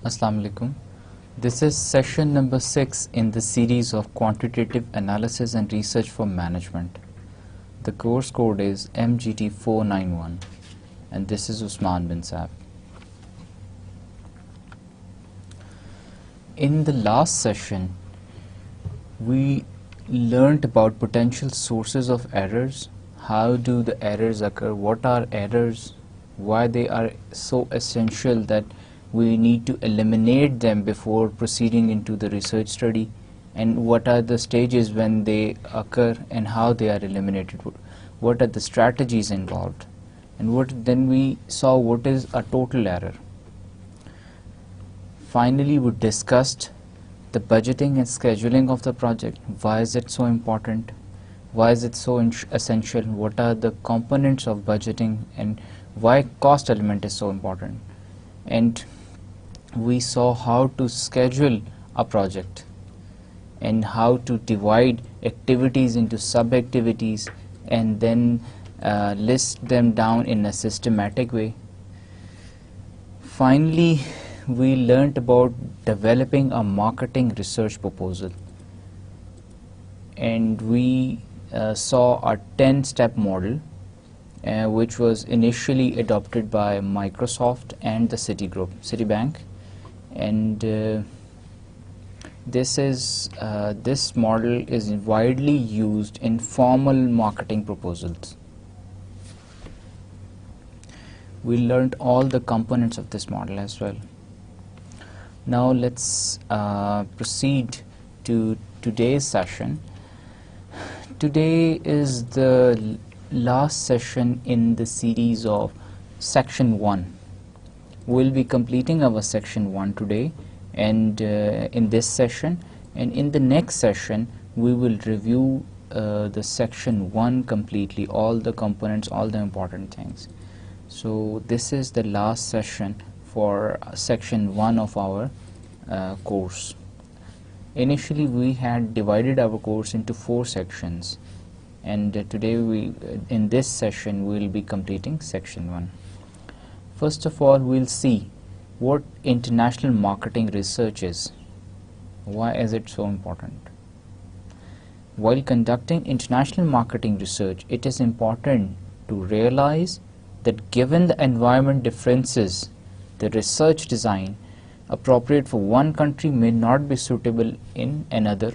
Assalamu alaikum. This is session number 6 in the series of quantitative analysis and research for management. The course code is MGT 491 and this is Usman bin Saab. In the last session, we learned about potential sources of errors. How do the errors occur? What are errors? Why they are so essential that we need to eliminate them before proceeding into the research study, and what are the stages when they occur and how they are eliminated, what are the strategies involved, and then we saw what is a total error. Finally, we discussed the budgeting and scheduling of the project. Why is it so important? Why is it so essential? What are the components of budgeting and why cost element is so important? And we saw how to schedule a project and how to divide activities into sub-activities and then list them down in a systematic way. Finally, we learned about developing a marketing research proposal, and we saw a 10-step model which was initially adopted by Microsoft and the Citibank. And this model is widely used in formal marketing proposals. We learned all the components of this model as well. Now let's proceed to today's session. Today is the last session in the series of section 1. We'll be completing our section 1 today, and in this session, and in the next session we will review the section 1 completely, all the components, all the important things. So this is the last session for section 1 of our course. Initially we had divided our course into 4 sections, and today in this session we will be completing section 1. First of all, we'll see what international marketing research is. Why is it so important? While conducting international marketing research, it is important to realize that given the environment differences, the research design appropriate for one country may not be suitable in another.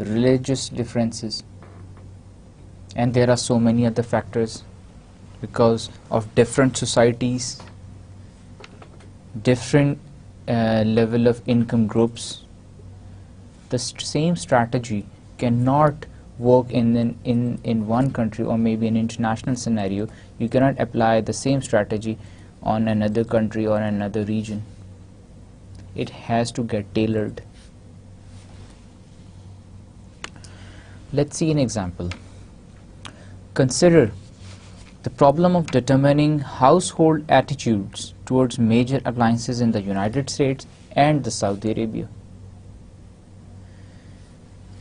religious differences, and there are so many other factors, because of different societies, different level of income groups. The same strategy cannot work in one country, or maybe an international scenario. You cannot apply the same strategy on another country or another region. It has to get tailored. Let's see an example. Consider the problem of determining household attitudes towards major appliances in the United States and the Saudi Arabia.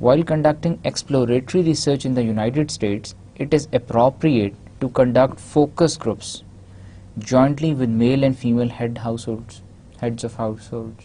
While conducting exploratory research in the United States, it is appropriate to conduct focus groups jointly with male and female heads of households.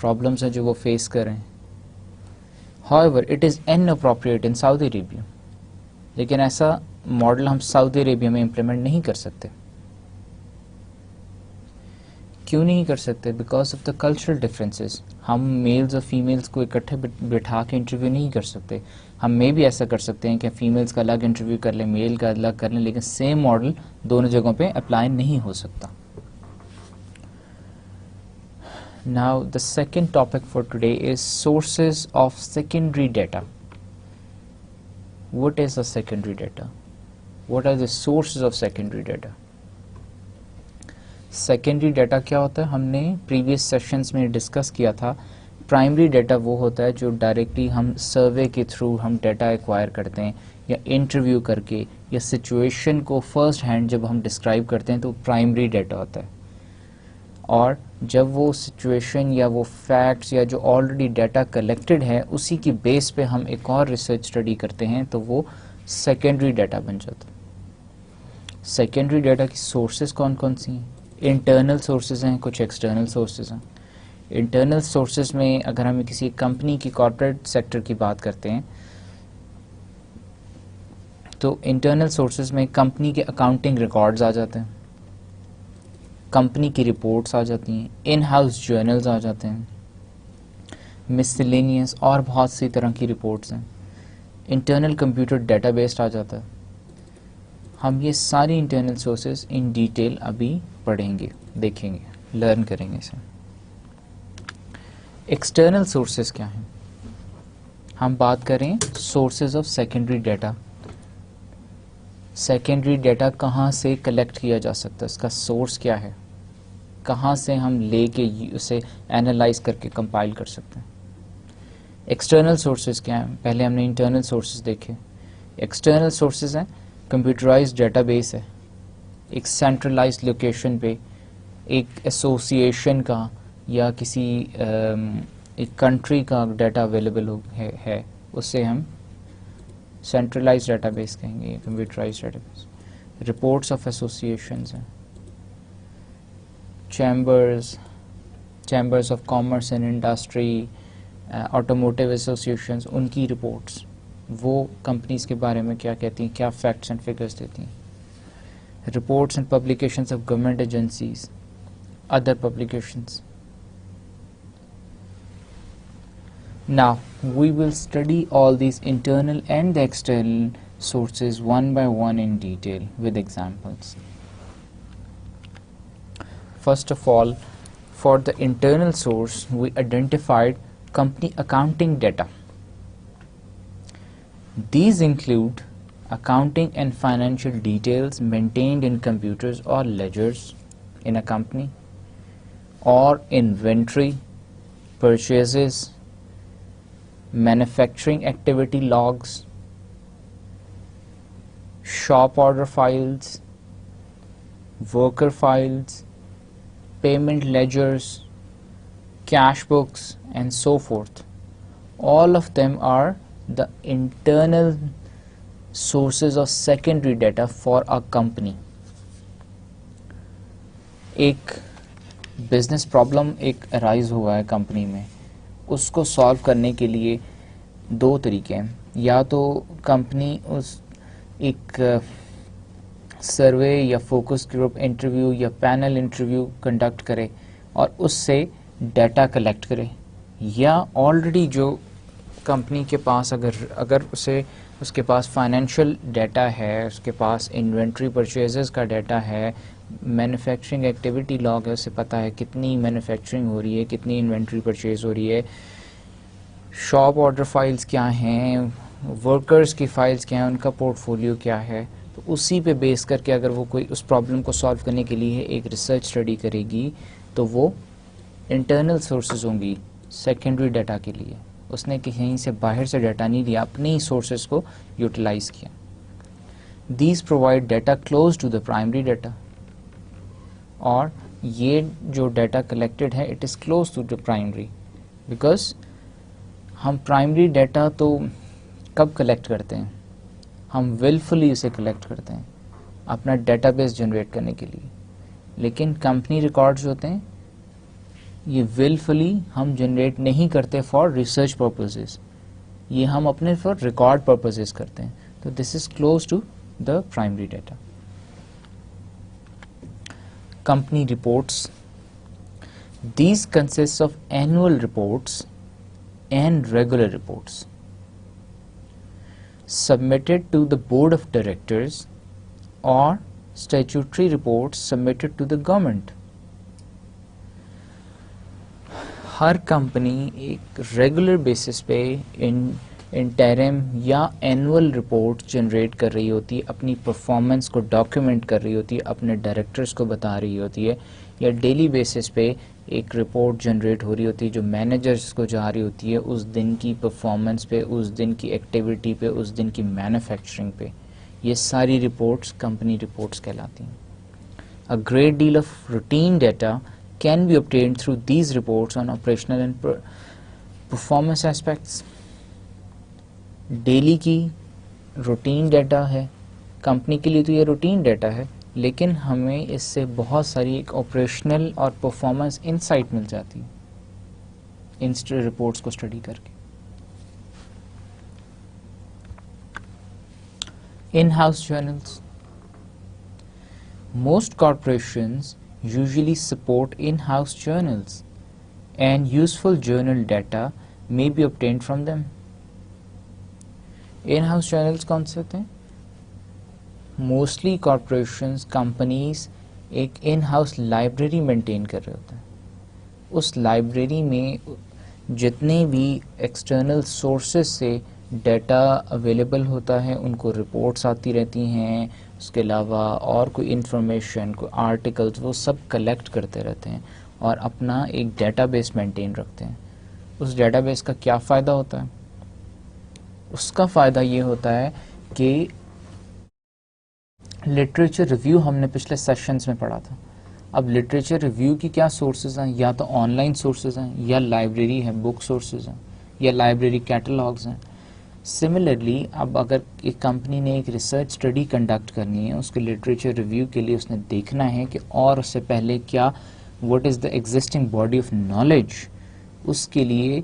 Problems ہیں جو وہ face کر رہے ہیں. However, it is inappropriate in Saudi Arabia. لیکن ایسا model ہم سعودی عربیہ میں امپلیمنٹ نہیں کر سکتے. کیوں نہیں کر سکتے؟ Because of the cultural differences. ہم میلز اور فیمیلز کو اکٹھے بٹھا کے انٹرویو نہیں کر سکتے. ہم میں بھی ایسا کر سکتے ہیں کہ فیمیلز کا الگ انٹرویو کر لیں، میل کا الگ کر لیں، لیکن سیم ماڈل دونوں جگہوں پہ اپلائی نہیں ہو سکتا. Now the second topic for today is sources of secondary data. What is the secondary data? What are the sources of secondary data? Secondary data کیا ہوتا ہے؟ ہم نے previous sessions میں ڈسکس کیا تھا. پرائمری ڈیٹا وہ ہوتا ہے جو ڈائریکٹلی ہم سروے کے تھرو ہم ڈیٹا ایکوائر کرتے ہیں، یا انٹرویو کر کے، یا سچویشن کو فرسٹ ہینڈ جب ہم ڈسکرائب کرتے ہیں تو پرائمری ڈیٹا ہوتا ہے. اور جب وہ سچویشن یا وہ فیکٹس یا جو آلریڈی ڈیٹا کلیکٹڈ ہے اسی کی بیس پہ ہم ایک اور ریسرچ اسٹڈی کرتے ہیں تو وہ سیکنڈری ڈیٹا بن جاتا ہے. سیکنڈری ڈیٹا کی سورسز کون کون سی ہیں؟ انٹرنل سورسز ہیں، کچھ ایکسٹرنل سورسز ہیں. انٹرنل سورسز میں اگر ہم کسی کمپنی کی کارپوریٹ سیکٹر کی بات کرتے ہیں تو انٹرنل سورسز میں کمپنی کے اکاؤنٹنگ ریکارڈز آ جاتے ہیں، کمپنی کی رپورٹس آ جاتی ہیں، ان ہاؤس جرنلز آ جاتے ہیں، مسلینیس اور بہت سی طرح کی رپورٹس ہیں. انٹرنل کمپیوٹر ڈیٹا بیس آ جاتا ہے. ہم یہ ساری انٹرنل سورسز ان ڈیٹیل ابھی پڑھیں گے، دیکھیں گے، لرن کریں گے اسے. ایکسٹرنل سورسز کیا ہیں؟ ہم بات کریں sources of secondary data. Secondary data کہاں سے کلیکٹ کیا جا سکتا ہے، اس کا سورس کیا ہے، کہاں سے ہم لے کے اسے اینالائز کر کے کمپائل کر سکتے ہیں. ایکسٹرنل سورسز کیا ہیں؟ پہلے ہم نے انٹرنل سورسز دیکھے. ایکسٹرنل سورسز ہیں کمپیوٹرائز ڈیٹا بیس ہے، ایک سینٹرلائز لوکیشن پہ ایک ایسوسیشن کا یا کسی ایک کنٹری کا ڈیٹا اویلیبل ہے، اس سے ہم سینٹرلائز ڈیٹا بیس کہیں گے، computerise database. Reports of associations ہیں، chambers of commerce and industry, automotive associations, ان کی رپورٹس، وہ کمپنیز کے بارے میں کیا کہتی ہیں، کیا فیکٹس اینڈ فگرز دیتی ہیں. Reports and publications of government agencies, other publications. Now we will study all these internal and the external sources one by one in detail with examples. First of all, for the internal source, we identified company accounting data. These include accounting and financial details maintained in computers or ledgers in a company, or inventory, purchases, manufacturing activity logs, shop order files, worker files, payment ledgers, cash books, and so forth. All of them are the internal sources of secondary data for a company. ایک business problem ایک arise ہوا ہے company میں، اس کو solve کرنے کے لیے دو طریقے ہیں. یا تو کمپنی اس ایک سروے یا فوکس گروپ انٹرویو یا پینل انٹرویو کنڈکٹ کرے اور اس سے ڈیٹا کلیکٹ کرے، یا آلریڈی جو کمپنی کے پاس اگر اس کے پاس فائنینشیل ڈیٹا ہے، اس کے پاس انوینٹری پرچیزز کا ڈیٹا ہے، مینوفیکچرنگ ایکٹیویٹی لاگ ہے، اسے پتہ ہے کتنی مینوفیکچرنگ ہو رہی ہے، کتنی انوینٹری پرچیز ہو رہی ہے، شاپ آرڈر فائلز کیا ہیں، ورکرز کی فائلز کیا ہیں، ان کا پورٹ فولیو کیا ہے. تو اسی پہ بیس کر کے اگر وہ کوئی اس پرابلم کو سالو کرنے کے لیے ایک ریسرچ اسٹڈی کرے گی تو وہ انٹرنل سورسز ہوں گی سیکنڈری ڈیٹا کے لیے. اس نے کہیں سے باہر سے ڈیٹا نہیں لیا، اپنے ہی سورسز کو یوٹیلائز کیا. These provide data close to the primary data, اور یہ جو ڈیٹا کلیکٹڈ ہے it is close to the primary, because ہم پرائمری ڈیٹا تو کب کلیکٹ کرتے ہیں؟ ہم ولفلی اسے کلیکٹ کرتے ہیں اپنا ڈیٹا بیس جنریٹ کرنے کے لیے. لیکن کمپنی ریکارڈز ہوتے ہیں یہ willfully ہم جنریٹ نہیں کرتے فار ریسرچ پرپزز, یہ ہم اپنے فار ریکارڈ پرپزز کرتے ہیں. تو this is close to the primary data. Company reports. These consist of annual reports and regular reports submitted to the board of directors or statutory reports submitted to the government. Hare company ایک regular basis پہ interim یا annual report generate کر رہی ہوتی ہے, اپنی performance کو document کر رہی ہوتی ہے, اپنے ڈائریکٹرز کو بتا رہی ہوتی ہے, یا ڈیلی بیسس پہ ایک رپورٹ جنریٹ ہو رہی ہوتی ہے جو مینیجرز کو جا رہی ہوتی ہے اس دن کی پرفارمنس پہ, اس دن کی ایکٹیویٹی پہ, اس دن کی مینوفیکچرنگ پہ. یہ ساری رپورٹس کمپنی رپورٹس کہلاتی ہیں. A great deal of routine data can be obtained through these reports on operational and performance aspects. Daily کی روٹین ڈیٹا ہے, کمپنی کے لیے تو یہ روٹین ڈیٹا ہے, لیکن ہمیں اس سے بہت ساری ایک آپریشنل اور پرفارمنس انسائٹ مل جاتی ہے ان رپورٹس کو اسٹڈی کر کے. In house journals. Most corporations usually support in-house journals, and useful journal data may be obtained from them. In-house journals کون سے ہوتے ہیں؟ Mostly corporations, companies ایک in-house library maintain کر رہے ہوتے ہیں. اس لائبریری میں جتنے بھی ایکسٹرنل سورسز سے ڈیٹا اویلیبل ہوتا ہے ان کو رپورٹس آتی رہتی ہیں, اس کے علاوہ اور کوئی انفارمیشن, کوئی آرٹیکلز, وہ سب کلیکٹ کرتے رہتے ہیں اور اپنا ایک ڈیٹا بیس مینٹین رکھتے ہیں. اس ڈیٹا بیس کا کیا فائدہ ہوتا ہے؟ اس کا فائدہ یہ ہوتا ہے کہ لٹریچر ریویو ہم نے پچھلے سیشنز میں پڑھا تھا. اب لٹریچر ریویو کی کیا سورسز ہیں؟ یا تو آن لائن سورسز ہیں, یا لائبریری ہے, بک سورسز ہیں, یا لائبریری کیٹلاگز ہیں. سملرلی اب اگر ایک کمپنی نے ایک ریسرچ اسٹڈی کنڈکٹ کرنی ہے, اس کے لٹریچر ریویو کے لیے اس نے دیکھنا ہے کہ اور اس سے پہلے کیا what is the existing body of knowledge, اس کے لیے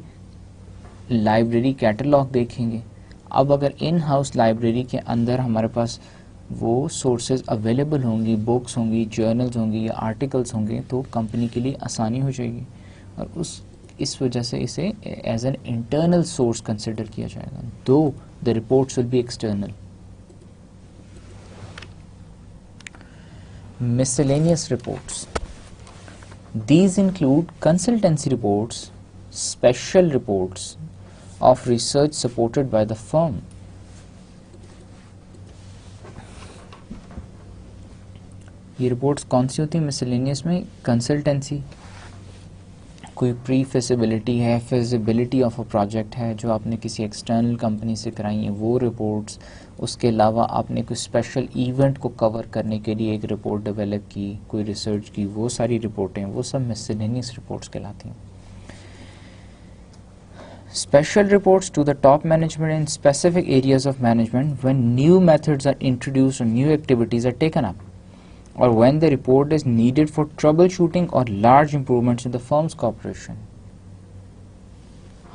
لائبریری کیٹلاگ دیکھیں گے. اب اگر ان ہاؤس لائبریری کے اندر ہمارے پاس وہ سورسز اویلیبل ہوں گی, بکس ہوں گی, جرنلز ہوں گی, یا آرٹیکلس ہوں گے, تو کمپنی کے لیے آسانی ہو جائے گی, اور اس وجہ سے اسے as an internal source consider کیا جائے گا, though the reports will be external. Miscellaneous reports. These include consultancy reports, special reports of research supported by the firm. یہ رپورٹس کون سی ہوتی ہیں مسلینیس میں؟ کنسلٹنسی, کوئی پری فیزیبلٹی ہے, فیزیبلٹی آف اے پروجیکٹ ہے جو آپ نے کسی ایکسٹرنل کمپنی سے کرائی ہیں, وہ رپورٹس. اس کے علاوہ آپ نے کوئی اسپیشل ایونٹ کو کور کرنے کے لیے ایک رپورٹ ڈیولپ کی, کوئی ریسرچ کی, وہ ساری رپورٹیں, وہ سب مسلینیس رپورٹس کہلاتی ہیں. Special reports to the top management in specific areas of management when new methods are introduced or new activities are taken up, or when the report is needed for troubleshooting or large improvements in the firm's corporation.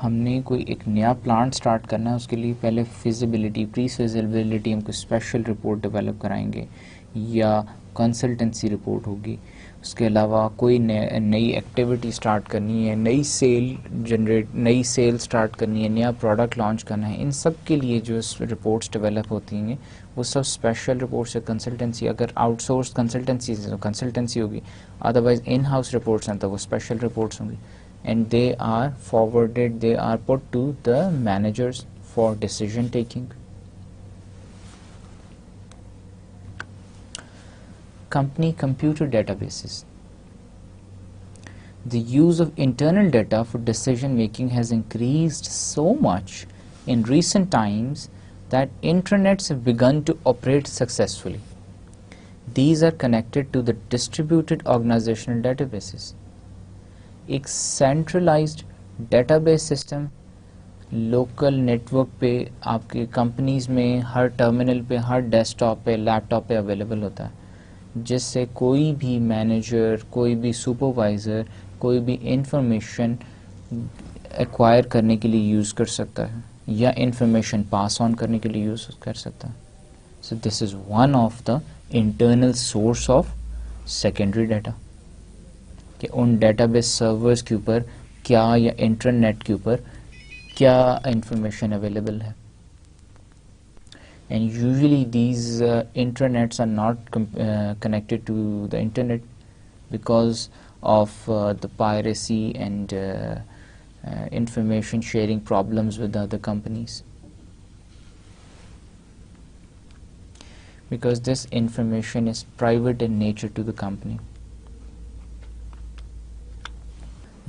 ہم نے کوئی ایک نیا plant start کرنا ہے, اس کے لیے پہلے فیزیبلٹی, پری فیزیبلٹی ہم کوئی اسپیشل رپورٹ ڈیولپ کرائیں گے, یا کنسلٹنسی رپورٹ ہوگی. اس کے علاوہ کوئی نئی ایکٹیویٹی سٹارٹ کرنی ہے, نئی سیل سٹارٹ کرنی ہے, نیا پروڈکٹ لانچ کرنا ہے, ان سب کے لیے جو رپورٹس ڈیولپ ہوتی ہیں وہ سب اسپیشل رپورٹس ہے. کنسلٹنسی, اگر آؤٹ سورس کنسلٹنسی تو کنسلٹنسی ہوگی, ادروائز ان ہاؤس رپورٹس ہیں تو وہ اسپیشل رپورٹس ہوں گی. And they are forwarded, they are put to the managers for decision taking. Company computer databases. The use of internal data for decision making has increased so much in recent times that intranets have begun to operate successfully. These are connected to the distributed organizational databases. ایک centralized database system local network پہ آپ کے companies میں ہر terminal پہ, ہر desk top پہ, لیپ top پہ available ہوتا ہے, جس سے کوئی بھی مینیجر, کوئی بھی سپروائزر کوئی بھی انفارمیشن ایکوائر کرنے کے لیے یوز کر سکتا ہے یا انفارمیشن پاس آن کرنے کے لیے یوز کر سکتا ہے. So this is one of the internal source of secondary data کہ ان ڈیٹا بیس سرورز کے اوپر کیا یا انٹرنیٹ کے اوپر کیا انفارمیشن اویلیبل ہے. And usually these intranets are not connected to the internet because of the piracy and information sharing problems with other companies, because this information is private in nature to the company.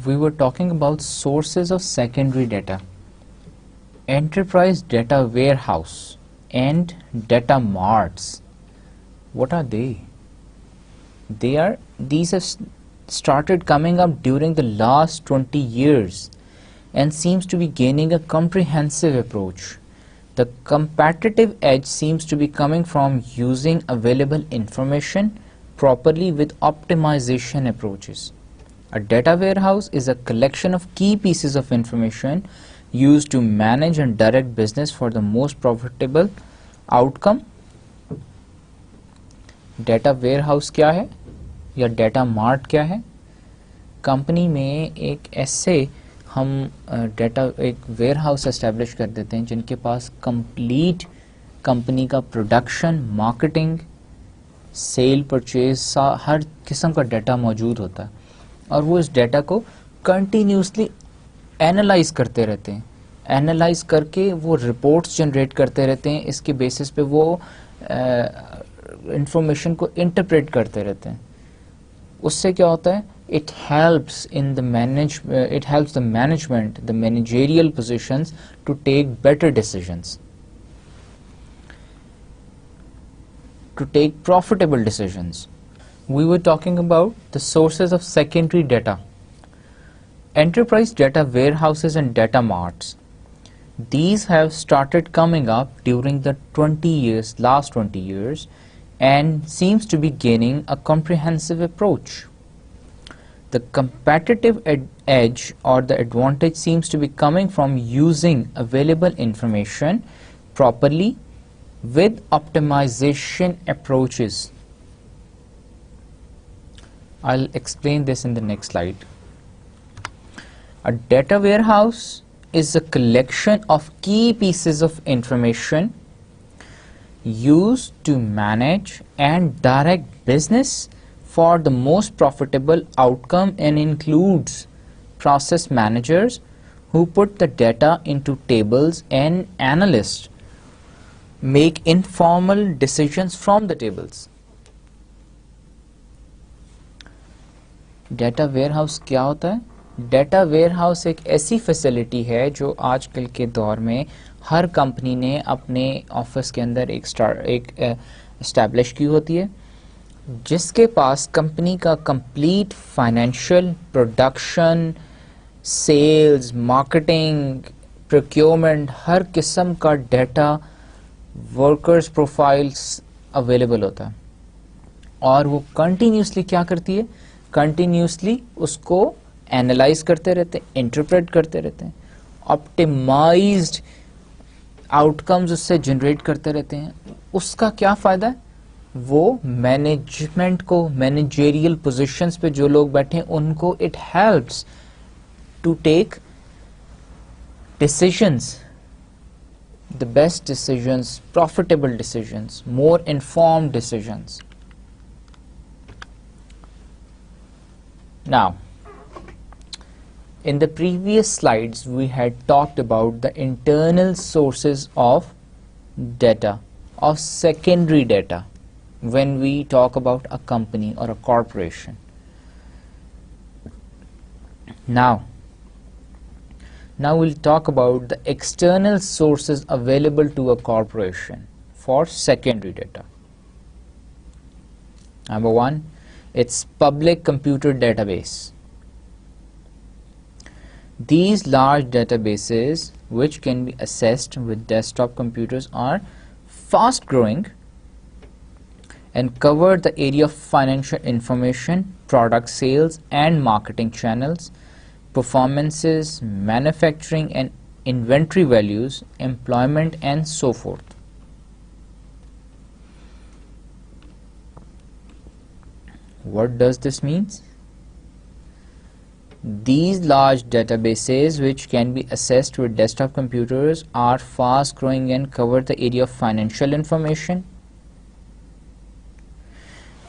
We were talking about sources of secondary data. Enterprise data warehouse and data marts. What are they? These have started coming up during the last 20 years and seems to be gaining a comprehensive approach. The competitive edge seems to be coming from using available information properly with optimization approaches. A data warehouse is a collection of key pieces of information used to manage and direct business for the most profitable outcome. Data where house کیا ہے یا data mart کیا ہے؟ Company میں ایک ایسے ہم data ایک ویئر ہاؤس اسٹیبلش کر دیتے ہیں جن کے پاس کمپلیٹ کمپنی کا پروڈکشن، مارکیٹنگ، سیل، پرچیز، ہر قسم کا ڈیٹا موجود ہوتا ہے، اور وہ اس ڈیٹا کو کنٹینیوسلی اینالائز کرتے رہتے ہیں. اینالائز کر کے وہ رپورٹس جنریٹ کرتے رہتے ہیں، اس کے بیسس پہ وہ انفارمیشن کو انٹرپریٹ کرتے رہتے ہیں. اس سے کیا ہوتا ہے؟ it helps the management, the managerial positions to take better decisions, to take profitable decisions. We were talking about the sources of secondary data. Enterprise data warehouses and data marts. These have started coming up during the last 20 years and seems to be gaining a comprehensive approach. The competitive edge or the advantage seems to be coming from using available information properly with optimization approaches. I'll explain this in the next slide. A data warehouse is a collection of key pieces of information used to manage and direct business for the most profitable outcome, and includes process managers who put the data into tables and analysts make informal decisions from the tables. Data where house کیا ہوتا ہے؟ Data where house ایک ایسی facility ہے جو آج کل کے دور میں ہر کمپنی نے اپنے آفس کے اندر ایک اسٹیبلش کی ہوتی ہے، جس کے پاس کمپنی کا complete financial, production, sales, marketing, procurement, ہر قسم کا ڈیٹا، ورکرز پروفائلز اویلیبل ہوتا ہے. اور وہ کنٹینیوسلی کیا کرتی ہے؟ کنٹینیوسلی اس کو اینالائز کرتے رہتے ہیں، انٹرپریٹ کرتے رہتے ہیں، آپٹیمائزڈ آؤٹ کمز اس سے جنریٹ کرتے رہتے ہیں. اس کا کیا فائدہ ہے؟ وہ مینجمنٹ کو، مینیجریل پوزیشنز پہ جو لوگ بیٹھے ہیں ان کو it helps to take decisions, the best decisions, profitable decisions, more informed decisions. Now, in the previous slides, we had talked about the internal sources of data, of secondary data, when we talk about a company or a corporation. Now we'll talk about the external sources available to a corporation for secondary data. Number one, it's public computer database. These large databases, which can be accessed with desktop computers, are fast growing and cover the area of financial information, product sales and marketing channels, performances, manufacturing and inventory values, employment and so forth. What does this mean? These large databases, which can be accessed with desktop computers, are fast growing and cover the area of financial information.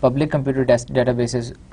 Public computer databases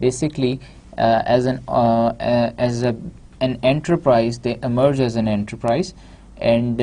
basically as an enterprise, they emerge as an enterprise and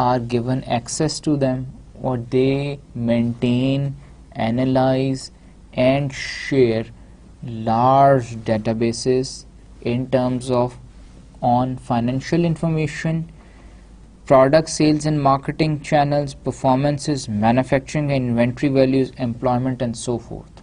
are given access to them, or they maintain, analyze and share large databases in terms of on financial information, product sales and marketing channels, performances, manufacturing and inventory values, employment and so forth.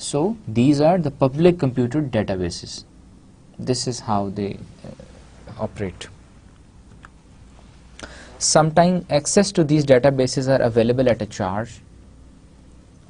So these are the public computer databases. This is how they operate. Sometimes access to these databases are available at a charge.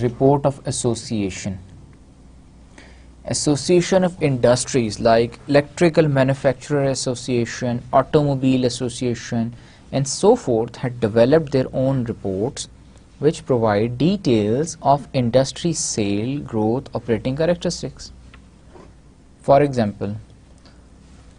Report of association. Association of industries like Electrical Manufacturer Association, Automobile Association and so forth had developed their own reports which provide details of industry sale, growth, operating characteristics. For example,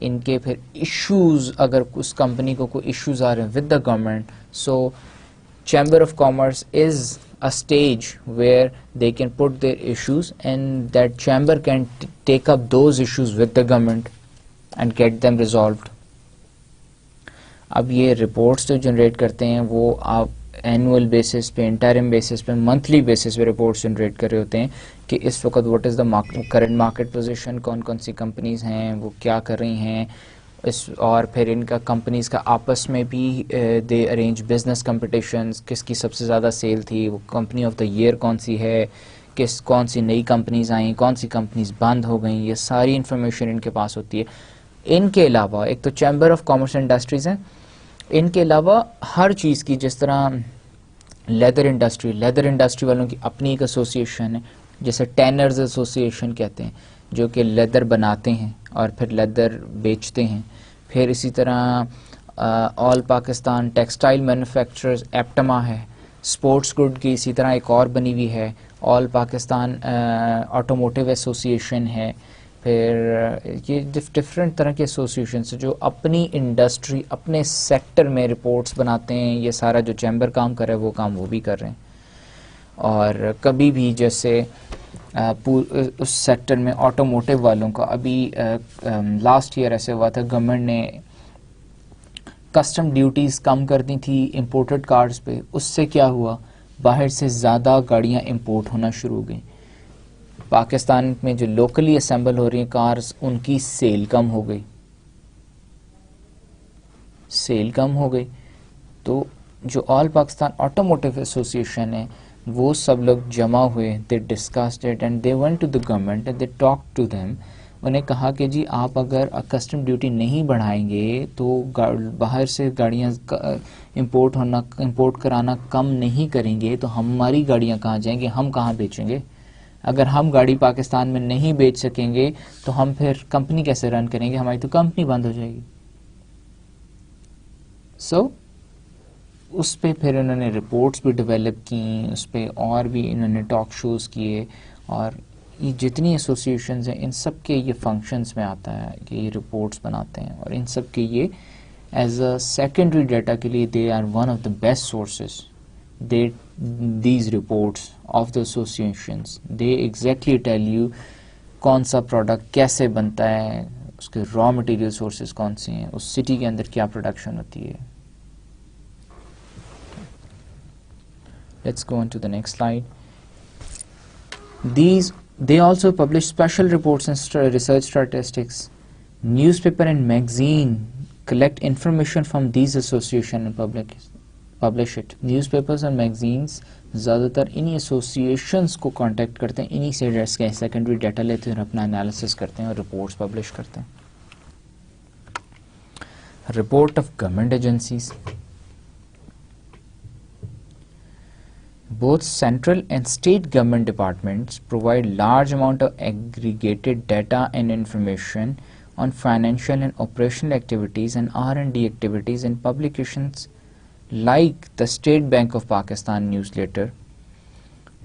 ان کے پھر issues, اگر اس company کو کوئی issues آ رہے ہیں with the government, so chamber of commerce is a stage where they can put their issues and that chamber can take up those issues with the government and get them resolved. اب یہ reports جو generate کرتے ہیں وہ آپ annual basis پہ، interim basis پہ، monthly basis پہ رپورٹس جنریٹ کر رہے ہوتے ہیں کہ اس وقت what is the current market position, کون کون سی کمپنیز ہیں وہ کیا کر رہی ہیں، اور پھر ان کا کمپنیز کا آپس میں بھی دے ارینج بزنس کمپٹیشنز، کس کی سب سے زیادہ سیل تھی، وہ کمپنی آف دا ایئر کون سی ہے، کون سی نئی کمپنیز آئیں، کون سی کمپنیز بند ہو گئیں، یہ ساری انفارمیشن ان کے پاس ہوتی ہے. ان کے علاوہ ایک تو چیمبر آف کامرس انڈسٹریز ہیں، ان کے علاوہ ہر چیز کی، جس طرح لیدر انڈسٹری والوں کی اپنی ایک ایسوسیشن ہے جیسے ٹینرز ایسوسیشن کہتے ہیں، جو کہ لیدر بناتے ہیں اور پھر لیدر بیچتے ہیں. پھر اسی طرح آل پاکستان ٹیکسٹائل مینوفیکچررز ایپٹما ہے. اسپورٹس گڈ کی اسی طرح ایک اور بنی ہوئی ہے، آل پاکستان آٹوموٹیو ایسوسیشن ہے. پھر یہ ڈفرینٹ طرح کے ایسوسیشنس جو اپنی انڈسٹری، اپنے سیکٹر میں رپورٹس بناتے ہیں. یہ سارا جو چیمبر کام کر رہا ہے وہ کام وہ بھی کر رہے ہیں. اور کبھی بھی جیسے اس سیکٹر میں آٹوموٹیو والوں کا ابھی لاسٹ ایئر ایسے ہوا تھا، گورنمنٹ نے کسٹم ڈیوٹیز کم کر دی تھی امپورٹڈ کارز پہ. اس سے کیا ہوا، باہر سے زیادہ گاڑیاں امپورٹ ہونا شروع ہو گئیں. پاکستان میں جو لوکلی اسمبل ہو رہی ہیں کارز، ان کی سیل کم ہو گئی. تو جو آل پاکستان آٹوموٹیو ایسوسیشن ہے وہ سب لوگ جمع ہوئے، they discussed it and they went to the government and they talk to them. انہیں کہا کہ جی آپ اگر کسٹم ڈیوٹی نہیں بڑھائیں گے تو باہر سے گاڑیاں امپورٹ کرانا کم نہیں کریں گے تو ہماری گاڑیاں کہاں جائیں گے، ہم کہاں بیچیں گے. اگر ہم گاڑی پاکستان میں نہیں بیچ سکیں گے تو ہم پھر کمپنی کیسے رن کریں گے، ہماری تو کمپنی بند ہو جائے گی. سو اس پہ پھر انہوں نے رپورٹس بھی ڈیولپ کیں، اس پہ اور بھی انہوں نے ٹاک شوز کیے. اور یہ جتنی ایسوسیشنز ہیں ان سب کے یہ فنکشنز میں آتا ہے کہ یہ رپورٹس بناتے ہیں، اور ان سب کے یہ ایز اے سیکنڈری ڈیٹا کے لیے they are one of the best sources. These reports of the associations they exactly tell you کون سا پروڈکٹ کیسے بنتا ہے، اس کے را مٹیریل سورسز کون سے ہیں، اس سٹی کے اندر کیا پروڈکشن ہوتی ہے. Let's go on to the next slide. They also publish special reports and research statistics. Newspaper and magazine collect information from these associations and publish it. Newspapers and magazines زیادہ تر انہی associations کو contact کرتے ہیں، انہی سے secondary data لیتے ہیں اور اپنا انالیسس کرتے ہیں اور رپورٹس پبلش کرتے ہیں. Report of government agencies. Both central and state government departments provide large amount of aggregated data and information on financial and operational activities and R&D activities in publications like the State Bank of Pakistan newsletter,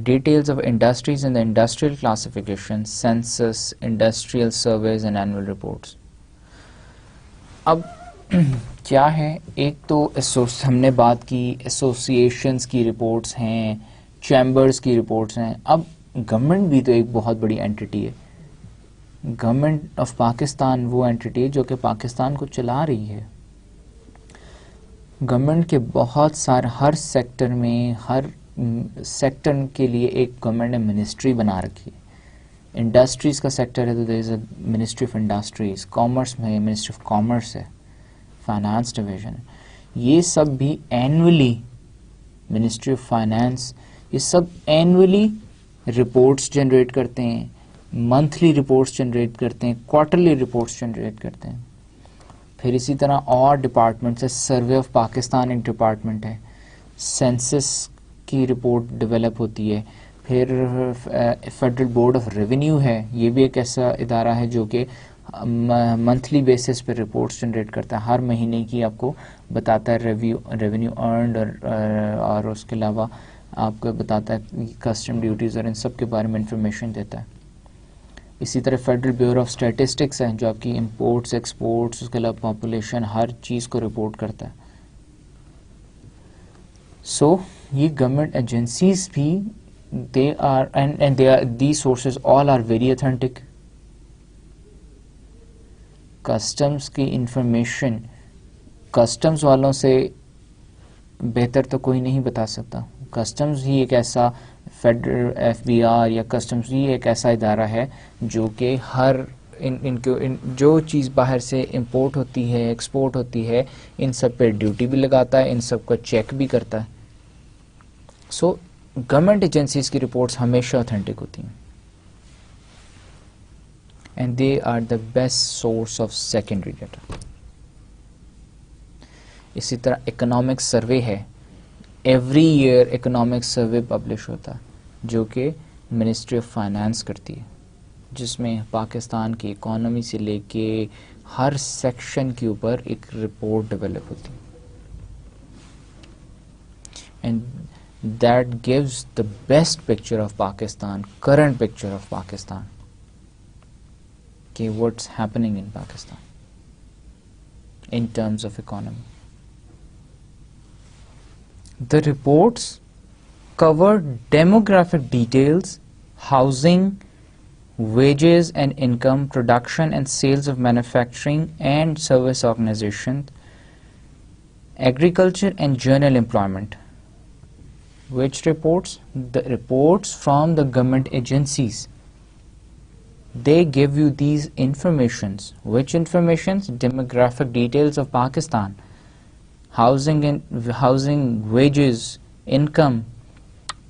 details of industries and the industrial classification, census, industrial surveys and annual reports. اب کیا ہے، ایک تو ہم نے بات کی associations کی رپورٹس ہیں، چیمبرز کی رپورٹس ہیں. اب گورنمنٹ بھی تو ایک بہت بڑی اینٹی ہے. گورنمنٹ آف پاکستان وہ اینٹی ہے جو کہ پاکستان کو چلا رہی ہے. گورنمنٹ کے بہت سارے ہر سیکٹر میں، ہر سیکٹر کے لیے ایک گورنمنٹ نے منسٹری بنا رکھی ہے. انڈسٹریز کا سیکٹر ہے تو دیر از اے منسٹری آف انڈسٹریز. کامرس میں منسٹری آف کامرس ہے، فائنانس ڈویژن. یہ سب بھی اینولی، منسٹری آف فائنانس، یہ سب اینولی رپورٹس جنریٹ کرتے ہیں، منتھلی رپورٹس جنریٹ کرتے ہیں، کوارٹرلی رپورٹس جنریٹ کرتے ہیں. پھر اسی طرح اور ڈپارٹمنٹس ہے، سروے آف پاکستان ایک ڈپارٹمنٹ ہے، سینسس کی رپورٹ ڈیولپ ہوتی ہے. پھر فیڈرل بورڈ آف ریونیو ہے، یہ بھی ایک ایسا ادارہ ہے جو کہ منتھلی بیسس پہ رپورٹس جنریٹ کرتا ہے، ہر مہینے کی آپ کو بتاتا ہے ریونیو ارنڈ، اور اس کے علاوہ آپ کو بتاتا ہے کسٹم ڈیوٹیز اور ان سب کے بارے میں انفارمیشن دیتا ہے. اسی طرح فیڈرل بیورو آف اسٹیٹسٹکس ہے جو آپ کی امپورٹس ایکسپورٹس اس کے علاوہ پاپولیشن ہر چیز کو رپورٹ کرتا ہے. سو یہ گورنمنٹ ایجنسیز بھی they are and they are these sources all are very authentic. Customs کی انفارمیشن کسٹمز والوں سے بہتر تو کوئی نہیں بتا سکتا. کسٹمز ہی ایک ایسا فیڈرل ایف بی آر یا کسٹمز ہی ایک ایسا ادارہ ہے جو کہ ہر جو چیز باہر سے امپورٹ ہوتی ہے ایکسپورٹ ہوتی ہے ان سب پہ ڈیوٹی بھی لگاتا ہے, ان سب کا چیک بھی کرتا ہے. سو گورنمنٹ ایجنسیز کی رپورٹس ہمیشہ اوتھینٹک ہوتی ہیں and they are the best source of secondary data. اسی طرح اکنامک سروے ہے, every year economic survey publish ہوتا ہے جو کہ منسٹری آف فائنانس کرتی ہے, جس میں پاکستان کی اکانومی سے لے کے ہر سیکشن کے اوپر ایک رپورٹ ڈیولپ ہوتی ہے. And that gives the best picture of Pakistan, current picture of Pakistan. Okay, what's happening in Pakistan in terms of economy. The reports cover demographic details, housing, wages and income, production and sales of manufacturing and service organizations, agriculture and general employment. Which reports? The reports from the government agencies. They give you these informations. Which informations? Demographic details of Pakistan, housing, wages, income,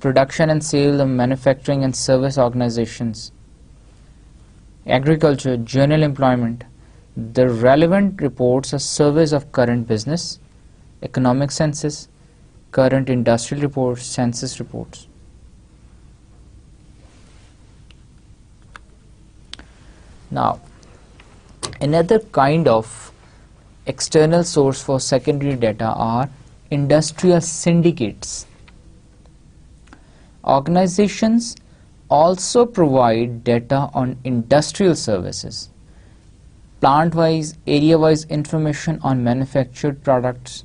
production and sale of manufacturing and service organizations, agriculture, general employment. The relevant reports are surveys of current business, economic census, current industrial reports, census reports. Now, another kind of external source for secondary data are industrial syndicates. Organizations also provide data on industrial services, plant-wise, area-wise information on manufactured products,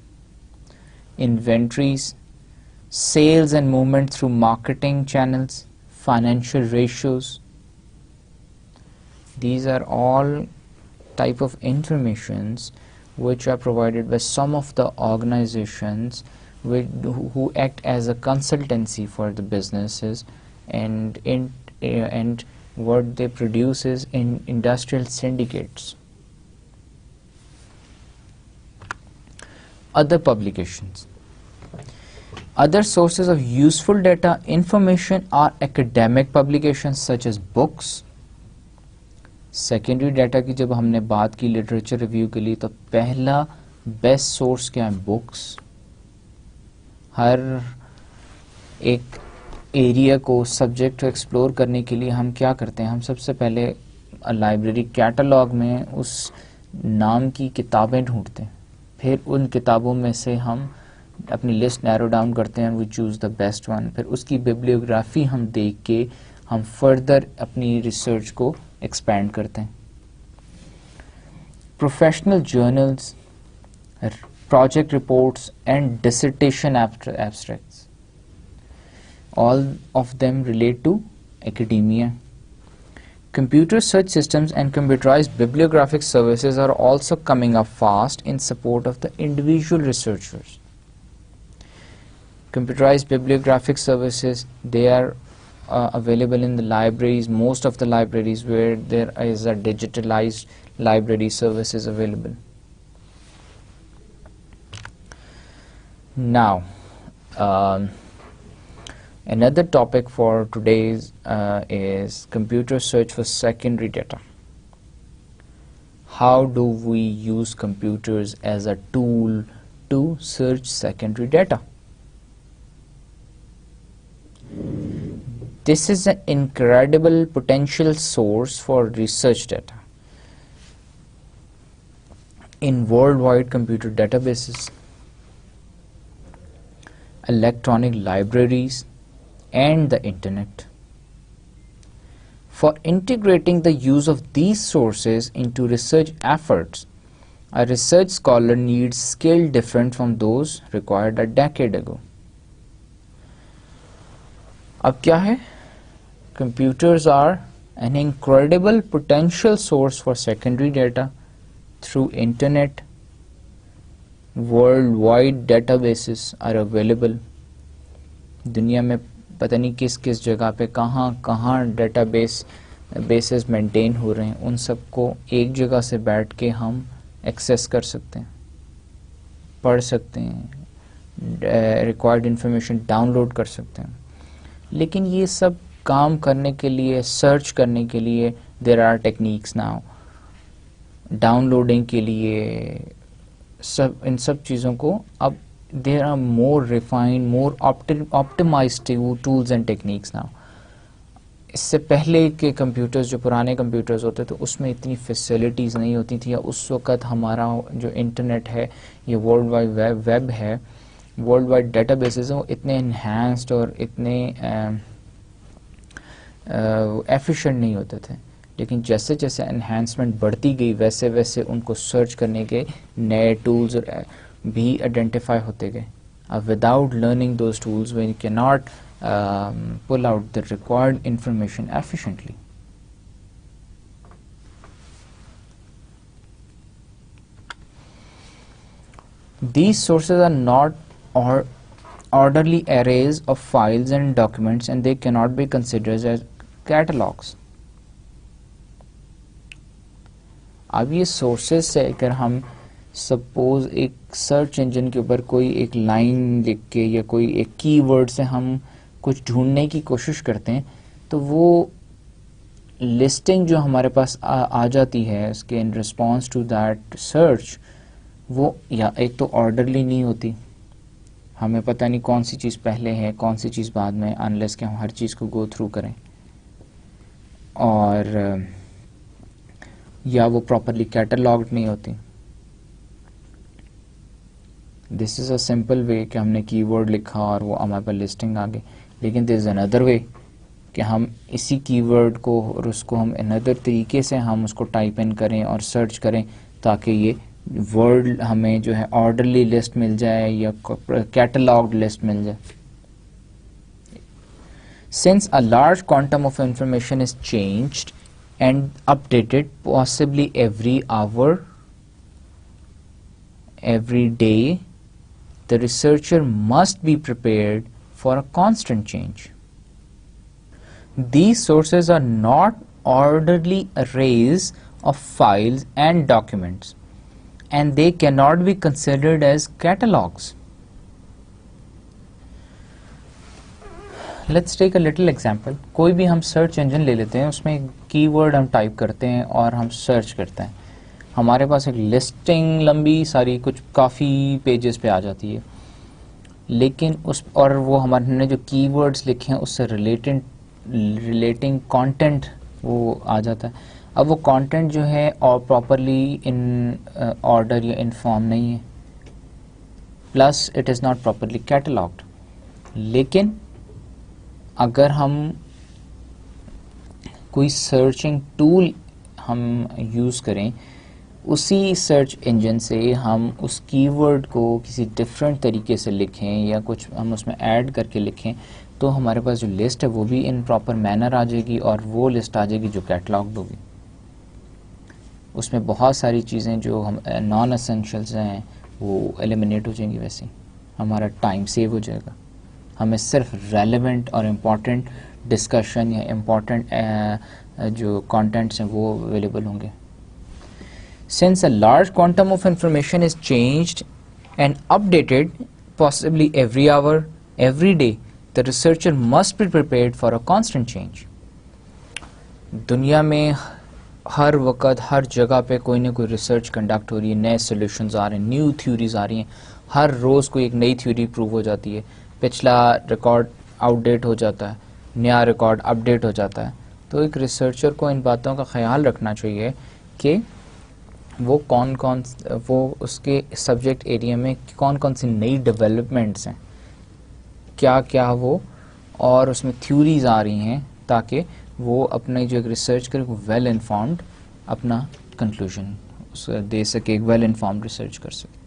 inventories, sales and movement through marketing channels, financial ratios. These are all type of informations which are provided by some of the organizations who act as a consultancy for the businesses, and what they produce is in industrial syndicates. Other publications. Other sources of useful data information are academic publications such as books. Secondary data کی جب ہم نے بات کی literature review کے لیے تو پہلا بیسٹ سورس کیا ہے؟ بکس. ہر ایک ایریا کو سبجیکٹ ایکسپلور کرنے کے لیے ہم کیا کرتے ہیں؟ ہم سب سے پہلے لائبریری کیٹلاگ میں اس نام کی کتابیں ڈھونڈتے ہیں, پھر ان کتابوں میں سے ہم اپنی لسٹ نیرو ڈاؤن کرتے ہیں, we choose the best one, پھر اس کی ببلیوگرافی ہم دیکھ کے ہم فردر اپنی ریسرچ کو ایکسپینڈ کرتے ہیں. Professional journals, project reports and ڈسرٹیشن abstracts, all of them relate to academia. Computer search systems and computerized bibliographic services are also coming up fast in support of the individual researchers. Computerized bibliographic services, they are available in the libraries, most of the libraries where there is a digitalized library services available. Now, another topic for today's is computer search for secondary data. How do we use computers as a tool to search secondary data? This is an incredible potential source for research data in worldwide computer databases, electronic libraries, and the internet. For integrating the use of these sources into research efforts, a research scholar needs skill different from those required a decade ago. اب کیا ہے؟ Computers are an incredible potential source for secondary data through internet. Worldwide databases are available. دنیا میں پتہ نہیں کس کس جگہ پہ کہاں ڈیٹا بیسز مینٹین ہو رہے ہیں، ان سب کو ایک جگہ سے بیٹھ کے ہم ایکسیس کر سکتے ہیں، پڑھ سکتے ہیں، ریکوائرڈ انفارمیشن ڈاؤن لوڈ کر سکتے ہیں. لیکن یہ سب کام کرنے کے لیے، سرچ کرنے کے لیے there are techniques now, downloading کے لیے ان سب چیزوں کو اب there are more refined, more optimised tools and techniques now. اس سے پہلے کے کمپیوٹرز، جو پرانے کمپیوٹرز ہوتے تھے، اس میں اتنی فیسلٹیز نہیں ہوتی تھیں، یا اس وقت ہمارا جو انٹرنیٹ ہے، یہ ورلڈ وائڈ ویب ہے، ورلڈ وائڈ ڈیٹا بیسز ہیں، وہ اتنے انہینسڈ اور اتنے ایفیشینٹ نہیں ہوتے تھے. لیکن جیسے جیسے انہینسمنٹ بڑھتی گئی، ویسے ویسے ان کو سرچ کرنے کے نئے ٹولز بھی آئیڈینٹیفائی ہوتے گئے. Without learning those tools we can not pull out the required information efficiently. These sources are not orderly arrays of files and documents, and they cannot be considered as catalogs. اب یہ sources سے اگر ہم suppose ایک search engine کے اوپر کوئی ایک لائن لکھ کے یا کوئی ایک کی ورڈ سے ہم کچھ ڈھونڈنے کی کوشش کرتے ہیں، تو وہ لسٹنگ جو ہمارے پاس آ جاتی ہے اس کے ان رسپانس ٹو دیٹ سرچ، وہ یا ایک تو آرڈرلی نہیں ہوتی، ہمیں پتہ نہیں کون سی چیز پہلے ہے کون سی چیز بعد میں، انلیس کہ ہم ہر چیز کو گو تھرو کریں، اور یا وہ پراپرلی کیٹالاگڈ نہیں ہوتی. دس از اے سمپل وے کہ ہم نے کی ورڈ لکھا اور وہ ہمارے پاس لسٹنگ آ گئی. لیکن دیر از اندر وے کہ ہم اسی کی ورڈ کو اور اس کو ہم اندر طریقے سے ہم اس کو ٹائپ ان کریں اور سرچ کریں تاکہ یہ ورڈ ہمیں جو ہے آرڈرلی لسٹ مل جائے یا کیٹالاگڈ لسٹ مل جائے. Since a large quantum of information is changed and updated possibly every hour, every day, the researcher must be prepared for a constant change. These sources are not orderly arrays of files and documents, and they cannot be considered as catalogs. Let's take a little example. کوئی بھی ہم search engine لے لیتے ہیں، اس میں کی word ہم type کرتے ہیں اور ہم سرچ کرتے ہیں، ہمارے پاس ایک لسٹنگ لمبی ساری کچھ کافی پیجز پہ آ جاتی ہے. لیکن اس اور وہ ہمارے نے جو کی ورڈز لکھے ہیں اس سے ریلیٹنگ کانٹینٹ وہ آ جاتا ہے. اب وہ کانٹینٹ جو ہے اور پراپرلی ان آرڈر یا ان فارم نہیں ہے، plus it is not properly catalogued. لیکن اگر ہم کوئی سرچنگ ٹول ہم یوز کریں، اسی سرچ انجن سے ہم اس کی ورڈ کو کسی ڈفرینٹ طریقے سے لکھیں یا کچھ ہم اس میں ایڈ کر کے لکھیں، تو ہمارے پاس جو لسٹ ہے وہ بھی ان پراپر مینر آ جائے گی اور وہ لسٹ آ جائے گی جو کیٹلاگڈ ہوگی. اس میں بہت ساری چیزیں جو ہم نان اسینشیلز ہیں وہ ایلیمنیٹ ہو جائیں گی، ویسے ہمارا ٹائم سیو ہو جائے گا. ہمیں صرف ریلیونٹ اور امپورٹنٹ ڈسکشن یا امپورٹنٹ جو کانٹینٹس ہیں وہ اویلیبل ہوں گے. Since a large quantum of information is changed and updated possibly every hour, every day, the researcher must be prepared for a constant change. دنیا میں ہر وقت ہر جگہ پہ کوئی نہ کوئی ریسرچ کنڈکٹ ہو رہی ہے، نئے سولوشنز آ رہے ہیں، نیو تھیوریز آ رہی ہیں، ہر روز کوئی ایک نئی تھیوری پروو ہو جاتی ہے، پچھلا ریکارڈ آؤٹ ڈیٹ ہو جاتا ہے، نیا ریکارڈ اپ ڈیٹ ہو جاتا ہے. تو ایک ریسرچر کو ان باتوں کا خیال رکھنا چاہیے کہ وہ وہ اس کے سبجیکٹ ایریا میں کون کون سی نئی ڈیولپمنٹس ہیں، کیا کیا وہ اور اس میں تھیوریز آ رہی ہیں، تاکہ وہ اپنے جو ایک ریسرچ کرے وہ ویل انفارمڈ اپنا کنکلوژن دے سکے, ایک ویل انفارمڈ ریسرچ کر سکے.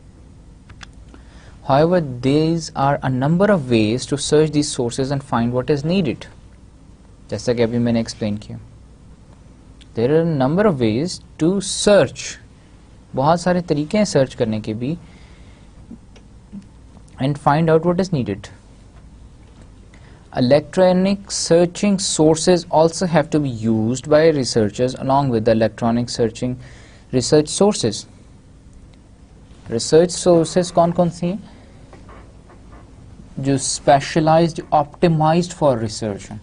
However, these are a number of ways to search these sources and find what is needed. جیسا کہ ابھی میں نے ایکسپلین کیا, there are a number of ways to search. بہت سارے طریقے ہیں سرچ کرنے کے بھی, and find out what is needed. Electronic searching sources also have to be used by researchers along with the electronic searching research sources. Research sources کون کون سی ہیں؟ جو اسپیشلائزڈ آپٹیمائزڈ فار ریسرچ ہیں.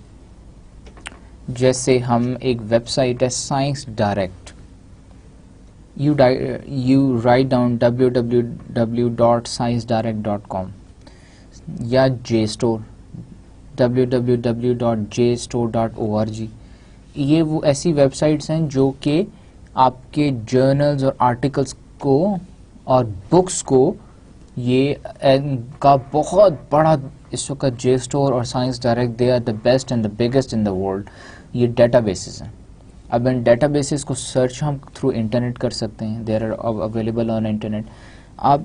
جیسے ہم ایک ویب سائٹ ہے science direct, you write down www.sciencedirect.com یا JSTOR www.jstore.org. یہ وہ ایسی ویب سائٹس ہیں جو کہ آپ کے جرنلز اور آرٹیکلس کو اور بکس کو, یہ کا بہت بڑا اس وقت JSTOR اور science direct, they are the best and the biggest in the world. یہ ڈیٹا بیسز ہیں. اب ان ڈیٹا بیسز کو سرچ ہم تھرو انٹرنیٹ کر سکتے ہیں, there are available on internet. اب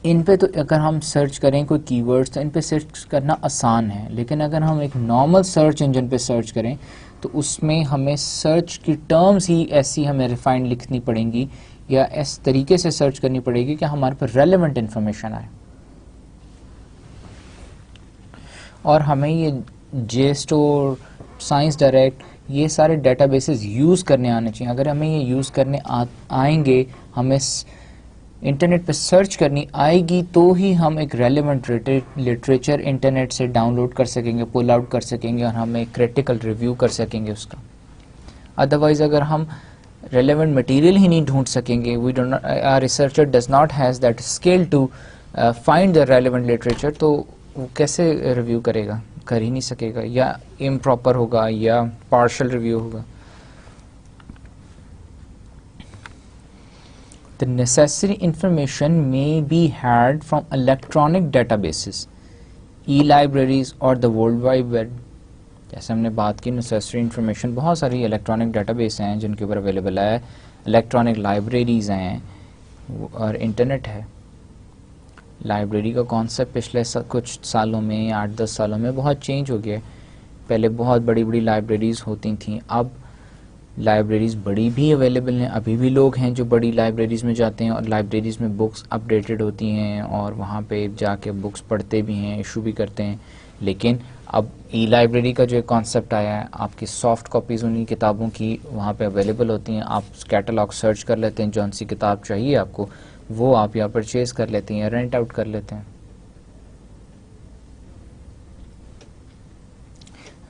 ان پہ تو اگر ہم سرچ کریں کوئی کی ورڈس تو ان پہ سرچ کرنا آسان ہے, لیکن اگر ہم ایک نارمل سرچ انجن پہ سرچ کریں تو اس میں ہمیں سرچ کی ٹرمز ہی ایسی ہمیں ریفائنڈ لکھنی پڑیں گی یا اس طریقے سے سرچ کرنی پڑے گی کہ ہمارے پہ ریلیونٹ انفارمیشن آئے. اور ہمیں یہ JSTOR, سائنس ڈائریکٹ, یہ سارے ڈیٹا بیسز یوز کرنے آنے چاہیے. اگر ہمیں یہ یوز کرنے آئیں گے, ہمیں انٹرنیٹ پہ سرچ کرنی آئے گی, تو ہی ہم ایک ریلیونٹ لٹریچر انٹرنیٹ سے ڈاؤن لوڈ کر سکیں گے, پل آؤٹ کر سکیں گے, اور ہم ایک کریٹیکل ریویو کر سکیں گے اس کا. ادروائز اگر ہم ریلیونٹ مٹیریل ہی نہیں ڈھونڈ سکیں گے, our researcher does not has that skill to find the relevant literature, تو وہ کیسے ریویو کرے گا؟ کر ہی نہیں سکے گا, یا امپراپر ہوگا یا پارشل ریویو ہوگا. The necessary information may be had from electronic databases, e-libraries or the World Wide Web. جیسے ہم نے بات کی نیسیسری انفارمیشن, بہت ساری الیکٹرانک ڈیٹا بیس ہیں جن کے اوپر اویلیبل ہے, الیکٹرانک لائبریریز ہیں اور انٹرنیٹ ہے. لائبریری کا کانسیپٹ پچھلے کچھ سالوں میں, 8-10 سالوں میں بہت چینج ہو گیا. پہلے بہت بڑی بڑی لائبریریز ہوتی تھیں, اب لائبریریز بڑی بھی اویلیبل ہیں. ابھی بھی لوگ ہیں جو بڑی لائبریریز میں جاتے ہیں اور لائبریریز میں بکس اپڈیٹڈ ہوتی ہیں اور وہاں پہ جا کے بکس پڑھتے بھی ہیں, ایشو بھی کرتے ہیں. لیکن اب ای لائبریری کا جو ایک کانسیپٹ آیا ہے, آپ کی سافٹ کاپیز انہیں کتابوں کی وہاں پہ اویلیبل ہوتی ہیں. آپ کیٹلاگ سرچ کر لیتے ہیں, جون سی کتاب چاہیے آپ کو وہ آپ یہاں پرچیز کر لیتے ہیں یا رینٹ آؤٹ کر لیتے ہیں.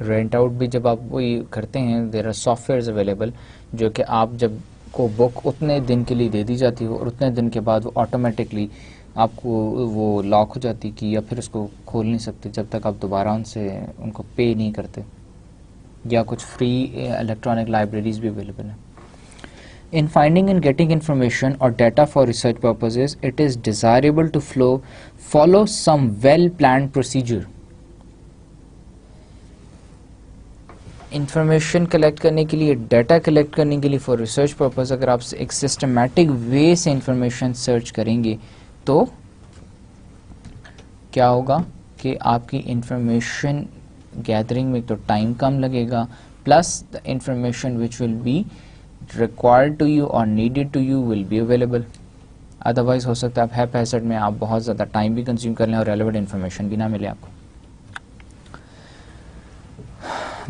رینٹ آؤٹ بھی جب آپ وہی کرتے ہیں, there are softwares available جو کہ آپ جب کو بک اتنے دن کے لیے دے دی جاتی ہے اور اتنے دن کے بعد وہ آٹومیٹکلی آپ کو وہ لاک ہو جاتی کہ یا پھر اس کو کھول نہیں سکتے جب تک آپ دوبارہ ان کو پے نہیں کرتے. یا کچھ فری الیکٹرانک لائبریریز بھی اویلیبل ہیں. In finding and getting information or data for research purposes, it is desirable to follow some well-planned procedure. Information collect کرنے کے لیے, ڈیٹا کلیکٹ کرنے کے لیے فار ریسرچ پرپز, اگر آپ ایک سسٹمیٹک وے سے انفارمیشن سرچ کریں گے تو کیا ہوگا کہ آپ کی انفارمیشن گیدرنگ میں تو ٹائم کم لگے گا, plus the information which will be required to you or needed to you will be available. Otherwise ہو سکتا ہے آپ ہیپ ہیسٹ میں آپ بہت زیادہ ٹائم بھی کنزیوم کر لیں اور ریلیونٹ انفارمیشن بھی نہ ملے آپ کو.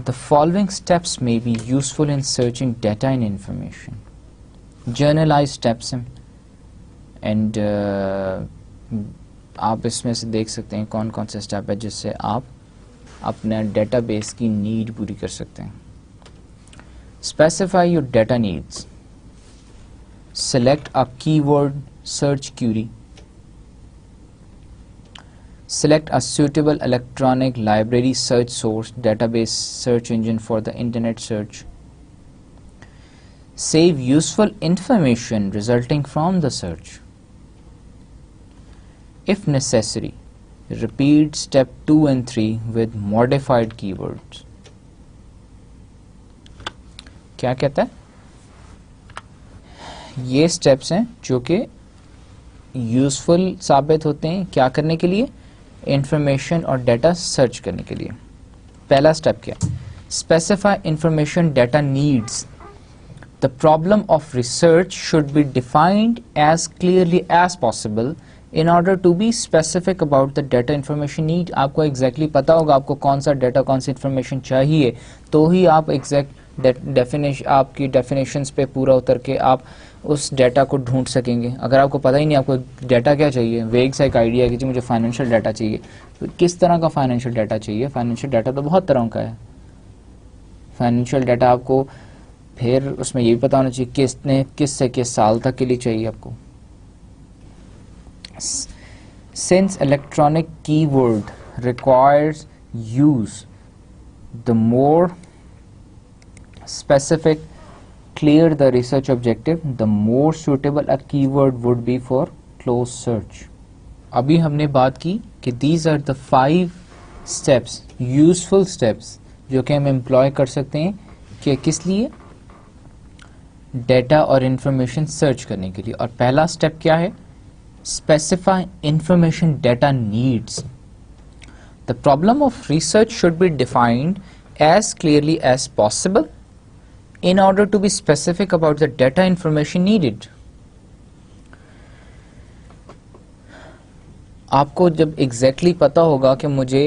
The following steps may be useful in searching data and information. Journalized steps ہیں اینڈ آپ اس میں سے دیکھ سکتے ہیں کون کون سے اسٹیپ ہے جس سے آپ اپنے ڈیٹا بیس کی نیڈ پوری کر سکتے ہیں. Specify your data needs. Select a keyword search query. Select a suitable electronic library search source database search engine for the internet search. Save useful information resulting from the search. If necessary, repeat step 2 and 3 with modified keywords. کیا کہتا ہے؟ یہ steps ہیں جو کہ useful ثابت ہوتے ہیں کیا کرنے کے لیے؟ انفارمیشن اور ڈیٹا سرچ کرنے کے لیے. پہلا اسٹیپ کیا؟ Specify information data needs. The problem of research should be defined as clearly as possible in order to be specific about the data information need. آپ کو exactly پتا ہوگا آپ کو کون سا ڈیٹا کون سی انفارمیشن چاہیے تو ہی آپ ایگزیکٹ ڈیفینیشن آپ کی ڈیفینیشنس پہ پورا اتر کے آپ اس ڈیٹا کو ڈھونڈ سکیں گے. اگر آپ کو پتہ ہی نہیں آپ کو ڈیٹا کیا چاہیے، ویگ سا ایک آئیڈیا ہے کہ جی مجھے فائنینشیل ڈیٹا چاہیے، تو کس طرح کا فائنینشیل ڈیٹا چاہیے؟ فائنینشیل ڈیٹا تو بہت طرح کا ہے. فائنینشیل ڈیٹا آپ کو پھر اس میں یہ بھی پتا ہونا چاہیے کس سے کس سال تک کے لیے چاہیے آپ کو. سنس الیکٹرانک کی word requires use the more specific, clear the research objective, the more suitable a keyword would be for close search. ابھی ہم نے بات کی کہ these are the 5 steps, useful steps جو کہ ہم امپلوائے کر سکتے ہیں کہ کس لیے؟ ڈیٹا اور انفارمیشن سرچ کرنے کے لیے. اور پہلا اسٹیپ کیا ہے؟ Specify information data needs. The problem of research should be defined as clearly as possible in order to be specific about the data information needed. آپ کو جب exactly پتا ہوگا کہ مجھے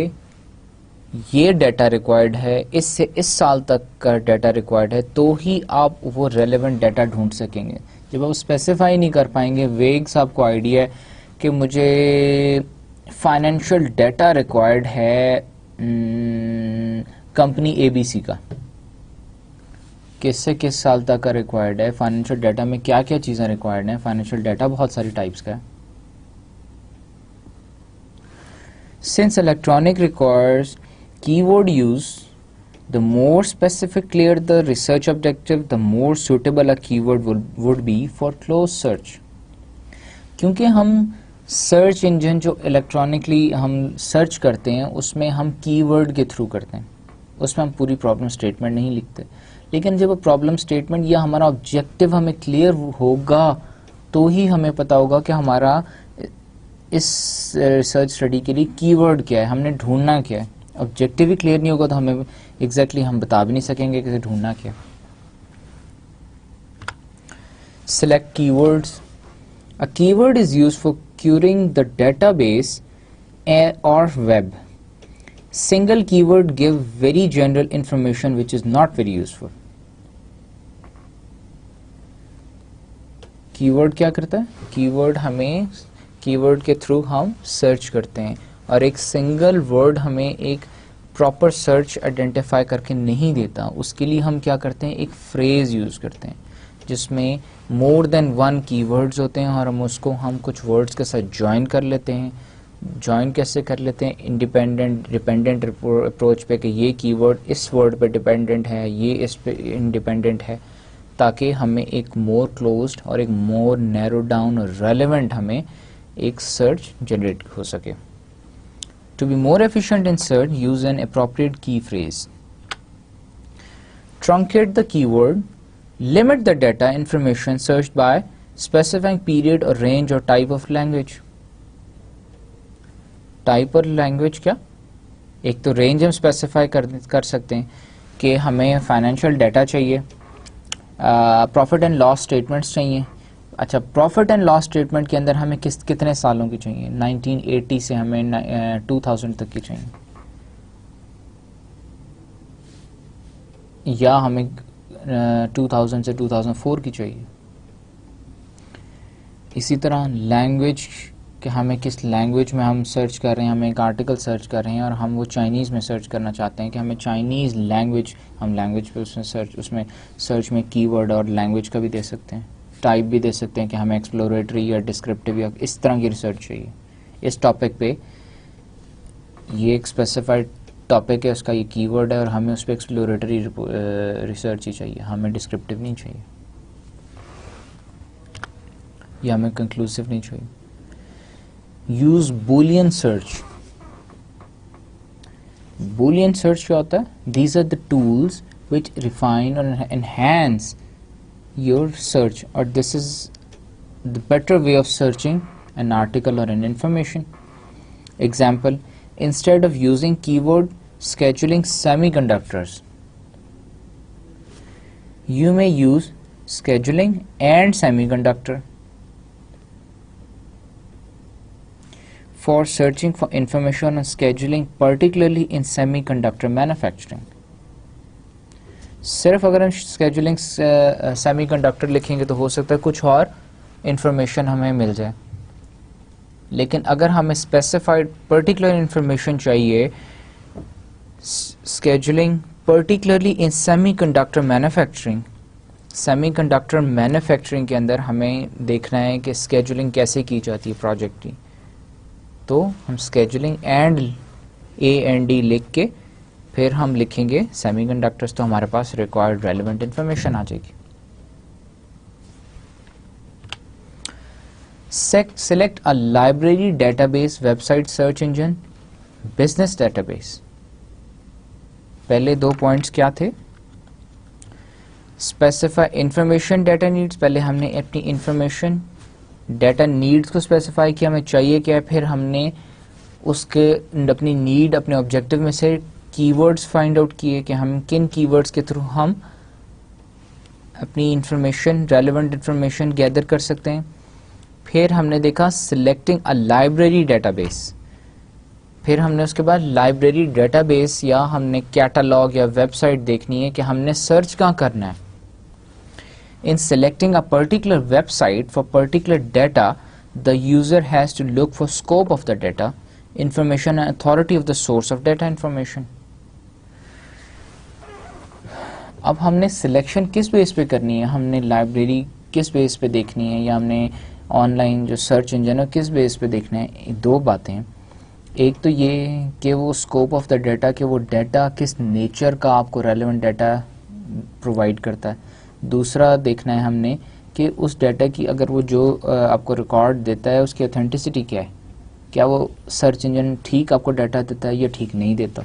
یہ ڈیٹا ریکوائرڈ ہے، اس سے اس سال تک کا ڈیٹا ریکوائرڈ ہے، تو ہی آپ وہ ریلیونٹ ڈیٹا ڈھونڈ سکیں گے. جب آپ اسپیسیفائی نہیں کر پائیں گے، ویگس آپ کو آئیڈیا ہے کہ مجھے فائنینشیل ڈیٹا ریکوائرڈ ہے کمپنی اے بی سی کا، کس سے کس سال تک کا ریکوائرڈ ہے، فائنینشیل ڈیٹا میں کیا کیا چیزیں ریکوائرڈ ہیں. فائنینشیل ڈیٹا بہت ساری ٹائپس کا ہے. Since electronic requires keyword use, the more specific, clear the research objective, the more suitable a keyword would be for close search. کیونکہ ہم سرچ انجن جو الیکٹرانکلی ہم سرچ کرتے ہیں اس میں ہم کی ورڈ کے تھرو کرتے ہیں، اس میں ہم پوری پرابلم اسٹیٹمنٹ نہیں لکھتے. لیکن جب پرابلم اسٹیٹمنٹ یا ہمارا آبجیکٹو ہمیں کلیئر ہوگا تو ہی ہمیں پتا ہوگا کہ ہمارا اس ریسرچ اسٹڈی کے لیے کی ورڈ کیا ہے، ہم نے ڈھونڈنا کیا ہے. آبجیکٹو ہی کلیئر نہیں ہوگا تو ہمیں ایگزیکٹلی ہم بتا بھی نہیں سکیں گے کہ ڈھونڈنا کیا. سلیکٹ کی words. A keyword is used for querying the database or web. Single keyword give very general information which is not very useful. Keyword کیا کرتا ہے؟ Keyword ہمیں keyword کے تھرو ہم سرچ کرتے ہیں اور ایک سنگل ورڈ ہمیں ایک پراپر سرچ آئیڈینٹیفائی کر کے نہیں دیتا. اس کے لیے ہم کیا کرتے ہیں؟ ایک فریز یوز کرتے ہیں جس میں مور دین ون کی ورڈز ہوتے ہیں اور ہم اس کو کچھ ورڈز کے ساتھ جوائن کر لیتے ہیں. جوائن کیسے کر لیتے ہیں؟ ڈیپینڈنٹ اپروچ پہ کہ یہ کی ورڈ اس ورڈ پہ ڈیپینڈنٹ ہے، یہ اس پہ انڈیپینڈنٹ ہے، تاکہ ہمیں ایک مور کلوزڈ اور ایک مور نیرو ڈاؤن اور ریلیونٹ ہمیں ایک سرچ جنریٹ ہو سکے. To be more efficient in search use an appropriate key phrase. Truncate the keyword. Limit the data information searched by specifying period or range or type of language. Type اور language کیا؟ ایک تو range ہم specify کر سکتے ہیں کہ ہمیں فائنینشیل ڈیٹا چاہیے، پروفٹ اینڈ لاس اسٹیٹمنٹس چاہیے. اچھا، پروفٹ اینڈ لاس اسٹیٹمنٹ کے اندر ہمیں کتنے سالوں کی چاہیے؟ 1980 سے ہمیں 2000 تک کی چاہیے، یا ہمیں 2000 سے 2004 کی چاہیے. اسی طرح لینگویج کہ ہمیں کس لینگویج میں ہم سرچ کر رہے ہیں. ہم ایک آرٹیکل سرچ کر رہے ہیں اور ہم وہ چائنیز میں سرچ کرنا چاہتے ہیں کہ ہمیں چائنیز لینگویج، ہم لینگویج پہ اس میں سرچ میں کی ورڈ اور لینگویج کا بھی دے سکتے ہیں. ٹائپ بھی دے سکتے ہیں کہ ہمیں ایکسپلوریٹری یا ڈسکرپٹیو یا اس طرح کی ریسرچ چاہیے. اس ٹاپک پہ یہ ایک اسپیسیفائڈ ٹاپک ہے، اس کا یہ کی ورڈ ہے اور ہمیں اس پہ ایکسپلوریٹری ریسرچ ہی چاہیے، ہمیں ڈسکرپٹیو نہیں چاہیے یا ہمیں کنکلوسیو نہیں چاہیے. Use Boolean search. Boolean search کیا ہوتا ہے؟ These are the tools which refine or enhance your search, or this is the better way of searching an article or an information. Example, instead of using keyword scheduling semiconductors, you may use scheduling and semiconductor for searching for information on scheduling, particularly in semiconductor manufacturing. صرف اگر ہم scheduling semi conductor لکھیں گے تو ہو سکتا ہے کچھ اور انفارمیشن ہمیں مل جائے، لیکن اگر ہمیں اسپیسیفائڈ پرٹیکولر انفارمیشن چاہیے scheduling particularly in semiconductor manufacturing، semi conductor manufacturing کے اندر ہمیں دیکھنا ہے کہ scheduling کیسے کی جاتی ہے پروجیکٹ کی، تو ہم scheduling and a and D لکھ کے پھر ہم لکھیں گے سیمی کنڈکٹرز، تو ہمارے پاس ریکوائرڈ ریلیونٹ انفارمیشن آ جائے گی. Select a library database, website search engine, business database. پہلے دو پوائنٹس کیا تھے؟ اسپیسیفائی انفارمیشن ڈیٹا نیڈس، پہلے ہم نے اپنی انفارمیشن ڈیٹا نیڈس کو اسپیسیفائی کیا، ہمیں چاہیے کیا ہے، پھر ہم نے اس کے اپنی نیڈ اپنے آبجیکٹو میں سے کی ورڈز فائنڈ آؤٹ کیے کہ ہم کن کی ورڈز کے تھرو ہم اپنی انفارمیشن ریلیونٹ انفارمیشن گیدر کر سکتے ہیں. پھر ہم نے دیکھا selecting a library data base, پھر ہم نے اس کے بعد لائبریری ڈیٹا بیس یا ہم نے کیٹالاگ یا ویب سائٹ دیکھنی ہے کہ ہم نے سرچ کہاں کرنا ہے. In selecting a particular website for particular data, the user has to look for scope of the data, information and authority of the source of data information. اب ہم نے سلیکشن کس بیس پہ کرنی ہے، ہم نے لائبریری کس بیس پہ دیکھنی ہے یا ہم نے آن لائن جو سرچ انجن ہے کس بیس پہ دیکھنا ہے. دو باتیں، ایک تو یہ کہ وہ اسکوپ آف دا ڈیٹا، کہ وہ ڈیٹا کس نیچر کا آپ کو ریلیونٹ ڈیٹا پرووائڈ کرتا ہے. دوسرا دیکھنا ہے ہم نے کہ اس ڈیٹا کی اگر وہ جو آپ کو ریکارڈ دیتا ہے اس کی اوتھینٹسٹی کیا ہے، کیا وہ سرچ انجن ٹھیک آپ کو ڈیٹا دیتا ہے یا ٹھیک نہیں دیتا.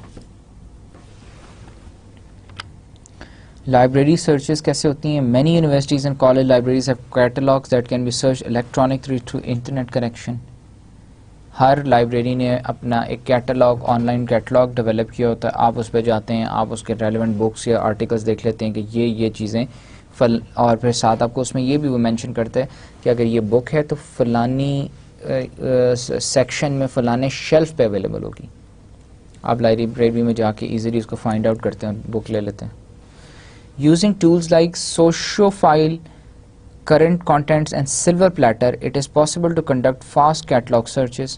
لائبریری سرچز کیسے ہوتی ہیں؟ Many universities and college libraries have catalogues that can be search electronic through internet connection. ہر لائبریری نے اپنا ایک catalogue, online catalogue develop کیا ہوتا ہے، آپ اس پہ جاتے ہیں، آپ اس کے ریلیونٹ بکس یا آرٹیکلس دیکھ لیتے ہیں کہ یہ چیزیں اور پھر ساتھ آپ کو اس میں یہ بھی وہ مینشن کرتے ہیں کہ اگر یہ بک ہے تو فلانی سیکشن میں فلانے شیلف پہ اویلیبل ہوگی. آپ لائبریری میں جا کے ایزیلی اس کو فائنڈ آؤٹ کرتے ہیں، بک لے لیتے ہیں. Using tools like socio file, current contents and silver platter, it is possible to conduct fast catalog searches.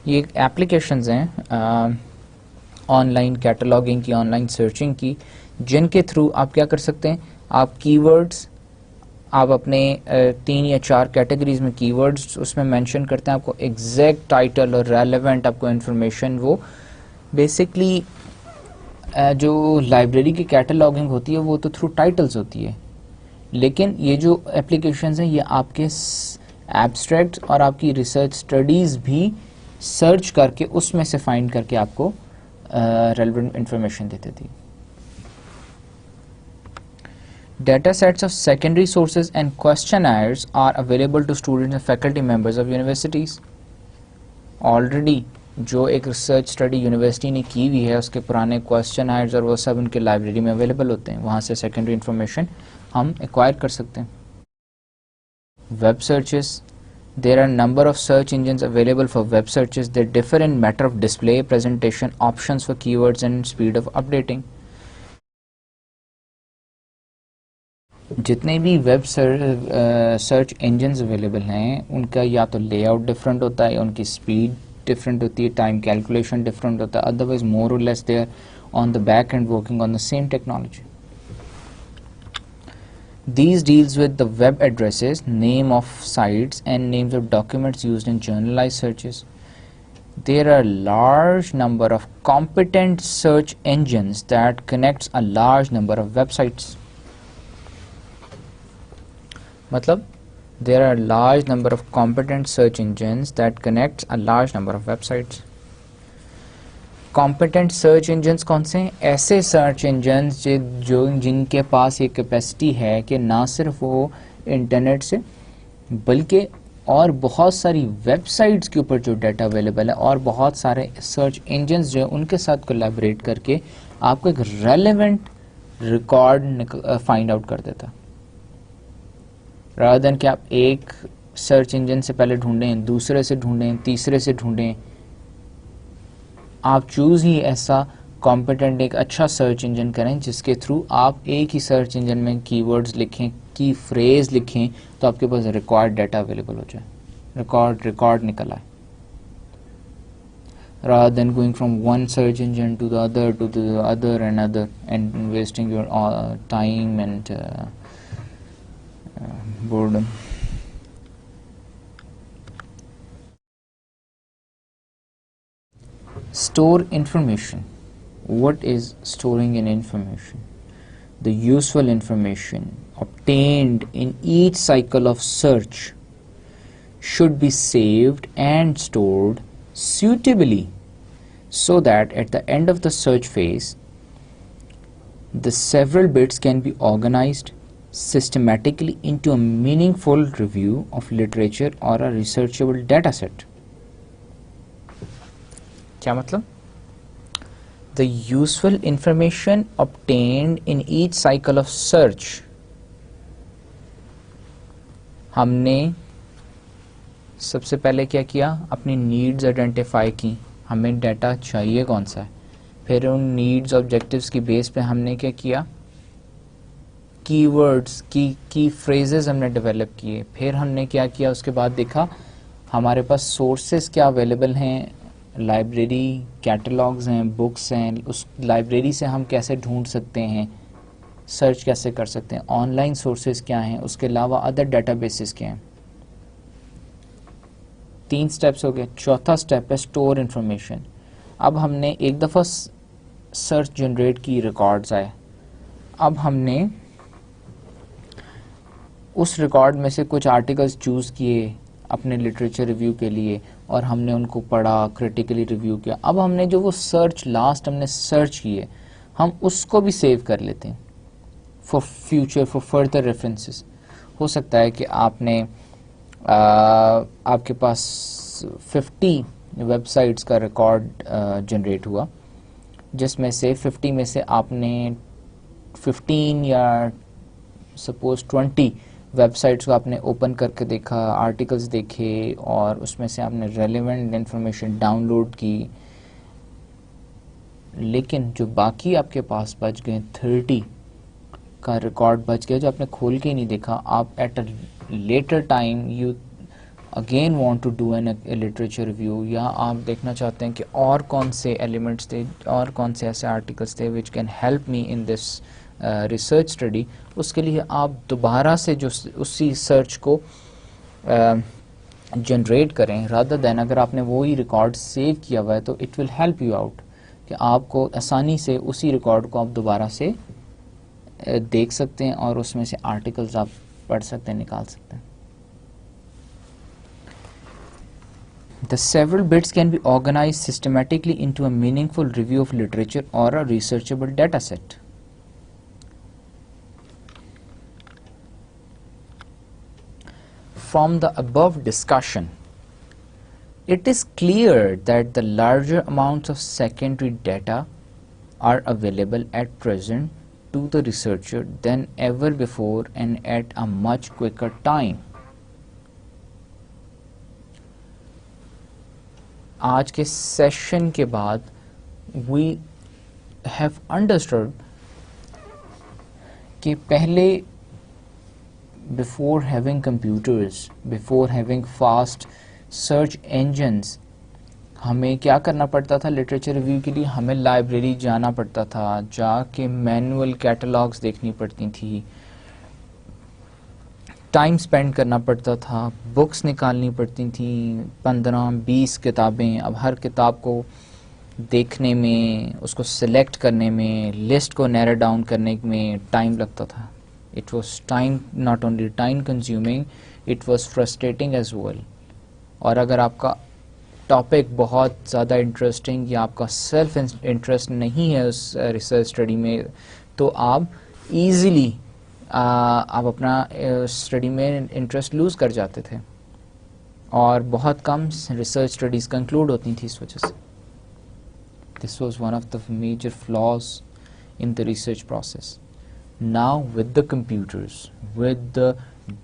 یہ اپلیکیشنز ہیں آن لائن کیٹالاگنگ کی، آن لائن سرچنگ کی، جن کے تھرو آپ کیا کر سکتے ہیں، آپ کی ورڈز، آپ اپنے 3 یا 4 کیٹیگریز میں کی ورڈز اس میں مینشن کرتے ہیں، آپ کو ایگزیکٹ ٹائٹل اور ریلیونٹ آپ کو انفارمیشن، وہ بیسکلی جو لائبریری کی کیٹالاگنگ ہوتی ہے وہ تو تھرو ٹائٹلز ہوتی ہے، لیکن یہ جو اپلیکیشنز ہیں یہ آپ کے ایبسٹریکٹ اور آپ کی ریسرچ اسٹڈیز بھی سرچ کر کے اس میں سے فائنڈ کر کے آپ کو ریلیونٹ انفارمیشن دیتے تھی. Data sets of secondary sources and questionnaires are available to students and faculty members of universities. Already جو ایک ریسرچ اسٹڈی یونیورسٹی نے کی ہوئی ہے اس کے پرانے کوسچنائرز اور وہ سب ان کے لائبریری میں اویلیبل ہوتے ہیں، وہاں سے سیکنڈری انفارمیشن ہم ایکوائر کر سکتے ہیں. Web searches, there are number of search engines available for web searches. They differ in matter of display, presentation, options for keywords and speed of updating. جتنے بھی ویب سرچ انجنز اویلیبل ہیں ان کا یا تو lay out different ہوتا ہے، ان کی speed different ہوتی ہے، ٹائم کیلکولیشن ڈفرینٹ ہوتا ہے، ادروائز مور اور less they are on the back end working on the same technology. These deals with the web addresses, name of sites and names of documents used in generalized searches. There are large number of competent search engines that connects a large number of websites. Matlab, there are large number of competent search engines that connects a large number of websites. Competent search engines کون سے ہیں؟ ایسے search engines جن کے پاس یہ capacity ہے کہ نہ صرف وہ انٹرنیٹ سے بلکہ اور بہت ساری ویب سائٹس کے اوپر جو ڈیٹا اویلیبل ہے اور بہت سارے سرچ انجنس جو ہیں ان کے ساتھ کولیبریٹ کر کے آپ کو ایک ریلیونٹ ریکارڈ فائنڈ آؤٹ کر دیتا، رادر دین کہ آپ ایک سرچ انجن سے پہلے ڈھونڈیں، دوسرے سے ڈھونڈیں، تیسرے سے ڈھونڈیں. آپ چوز ہی ایسا کمپیٹنٹ ایک اچھا سرچ انجن کریں جس کے تھرو آپ ایک ہی سرچ انجن میں کی ورڈز لکھیں، کی فریز لکھیں تو آپ کے پاس ریکارڈ ڈیٹا اویلیبل ہو جائے، ریکارڈ نکل آئے، rather than going from one search engine to the other and wasting your time and boredom. Store information. What is storing an information? The useful information obtained in each cycle of search should be saved and stored suitably so that at the end of the search phase the several bits can be organized systematically into a meaningful review of literature or a researchable data set. کیا مطلب؟ The useful information obtained in each cycle of search. ہم نے سب سے پہلے کیا کیا؟ اپنی needs identify کی، ہمیں ڈیٹا چاہیے کون سا ہے، پھر ان نیڈز آبجیکٹیوز کی بیس پہ ہم نے کیا کیا؟ کی ورڈز کی فریزز ہم نے ڈیولپ کیے، پھر ہم نے کیا کیا؟ اس کے بعد دیکھا ہمارے پاس سورسز کیا اویلیبل ہیں، لائبریری کیٹلاگز ہیں، بکس ہیں، اس لائبریری سے ہم کیسے ڈھونڈ سکتے ہیں، سرچ کیسے کر سکتے ہیں، آن لائن سورسز کیا ہیں، اس کے علاوہ ادر ڈیٹا بیسز کیا ہیں. 3 سٹیپس ہو گئے. چوتھا سٹیپ ہے اسٹور انفارمیشن. اب ہم نے ایک دفعہ سرچ جنریٹ کی، ریکارڈز آئے، اب ہم نے اس ریکارڈ میں سے کچھ آرٹیکلز چوز کیے اپنے لٹریچر ریویو کے لیے اور ہم نے ان کو پڑھا، کریٹیکلی ریویو کیا. اب ہم نے جو وہ سرچ لاسٹ ہم نے سرچ کیے ہم اس کو بھی سیو کر لیتے ہیں for future, for further references. ہو سکتا ہے کہ آپ نے آپ کے پاس 50 ویب سائٹس کا ریکارڈ جنریٹ ہوا جس میں سے 50 میں سے آپ نے 15 یا سپوز 20 ویب سائٹس کو آپ نے اوپن کر کے دیکھا، آرٹیکلز دیکھے اور اس میں سے آپ نے ریلیونٹ انفارمیشن ڈاؤن لوڈ کی. لیکن جو باقی آپ کے پاس بچ گئے 30 کا ریکارڈ بچ گیا جو آپ نے کھول کے نہیں دیکھا، آپ at a later time you again want to do an literature review, یا آپ دیکھنا چاہتے ہیں کہ اور کون سے ایلیمنٹس تھے اور کون سے ایسے آرٹیکلس تھے which can help me in this research study. اس کے لیے آپ دوبارہ سے جو اسی سرچ کو جنریٹ کریں رادر دین اگر آپ نے وہی ریکارڈ سیو کیا ہوا ہے تو it will help you out کہ آپ کو آسانی سے اسی ریکارڈ کو آپ دوبارہ سے دیکھ سکتے ہیں اور اس میں سے آرٹیکلز آپ پڑھ سکتے ہیں، نکال سکتے ہیں. The several bits can be organized systematically into a meaningful review of literature or a researchable data set. From the above discussion, it is clear that the larger amounts of secondary data are available at present to the researcher than ever before and at a much quicker time. آج کے session کے بعد we have understood کہ پہلے before having computers, before having fast search engines, ہمیں کیا کرنا پڑتا تھا لٹریچر ریویو کے لیے؟ ہمیں لائبریری جانا پڑتا تھا، جا کے مینول کیٹلاگز دیکھنی پڑتی تھی، ٹائم سپینڈ کرنا پڑتا تھا، بکس نکالنی پڑتی تھیں 15-20 کتابیں. اب ہر کتاب کو دیکھنے میں، اس کو سلیکٹ کرنے میں، لسٹ کو نیرو ڈاؤن کرنے میں ٹائم لگتا تھا. It was time, not only time consuming, it was frustrating as well. اور اگر آپ کا ٹاپک بہت زیادہ انٹرسٹنگ یا آپ کا سیلف انٹرسٹ نہیں ہے اس ریسرچ اسٹڈی میں, تو آپ ایزیلی آپ اپنا اسٹڈی میں انٹرسٹ لوز کر جاتے تھے, اور بہت کم ریسرچ اسٹڈیز کنکلوڈ ہوتی تھیں اس وجہ سے. This was one of the major flaws in the research process. Now with the computers, with the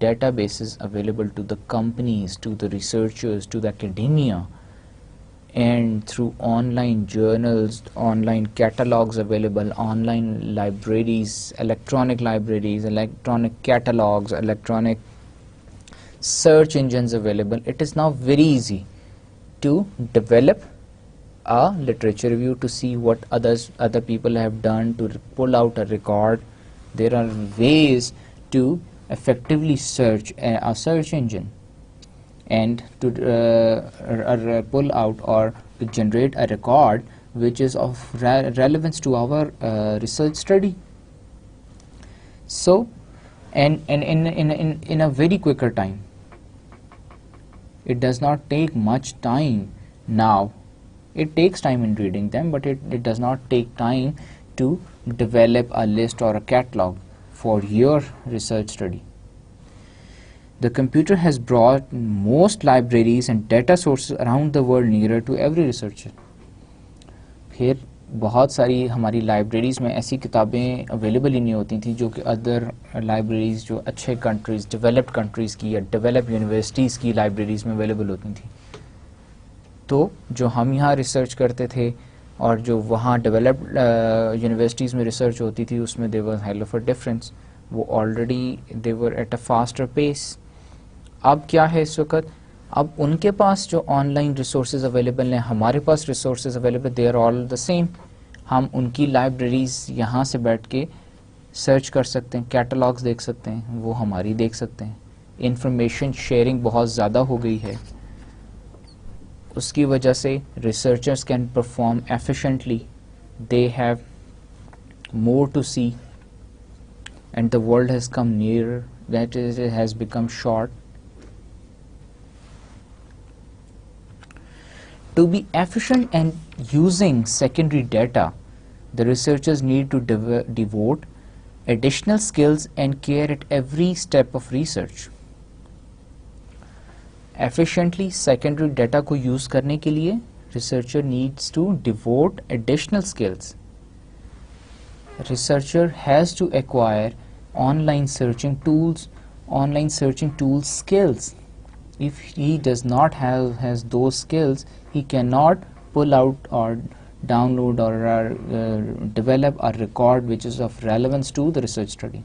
databases available to the companies, to the researchers, to the academia, and through online journals, online catalogs available, online libraries, electronic catalogs, electronic search engines available, it is now very easy to develop a literature review, to see what other people have done, to pull out a record. There are ways to effectively search a search engine and to pull out or to generate a record which is of relevance to our research study. So, and in a very quicker time. It does not take much time now. It takes time in reading them, but it does not take time to develop a list or a catalog for your research study. The computer has brought most libraries and data sources around the world nearer to every researcher. پھر بہت ساری ہماری libraries میں ایسی کتابیں available ہی نہیں ہوتی تھیں جو کہ ادر لائبریریز جو اچھے کنٹریز, ڈیولپڈ کنٹریز کی یا ڈیولپ یونیورسٹیز کی لائبریریز میں اویلیبل ہوتی تھیں. تو جو ہم یہاں ریسرچ کرتے تھے اور جو وہاں ڈیولپڈ یونیورسٹیز میں ریسرچ ہوتی تھی, اس میں there was hell of a difference. وہ already they were at a faster pace. اب کیا ہے اس وقت, اب ان کے پاس جو آن لائن ریسورسز اویلیبل ہیں, ہمارے پاس resources available, they are all the same. ہم ان کی لائبریریز یہاں سے بیٹھ کے سرچ کر سکتے ہیں, کیٹالاگز دیکھ سکتے ہیں, وہ ہماری دیکھ سکتے ہیں. انفارمیشن شیئرنگ بہت زیادہ ہو گئی ہے. اس کی وجہ سے researchers can perform efficiently, they have more to see, and the world has come near, that is has become short. To be efficient and using secondary data, the researchers need to devote additional skills and care at every step of research. Efficiently secondary data کو use کرنے کے لیے researcher needs to devote additional skills. Researcher has to acquire online searching tools skills. If he does not has those skills, he cannot pull out or download or develop a record which is of relevance to the research study.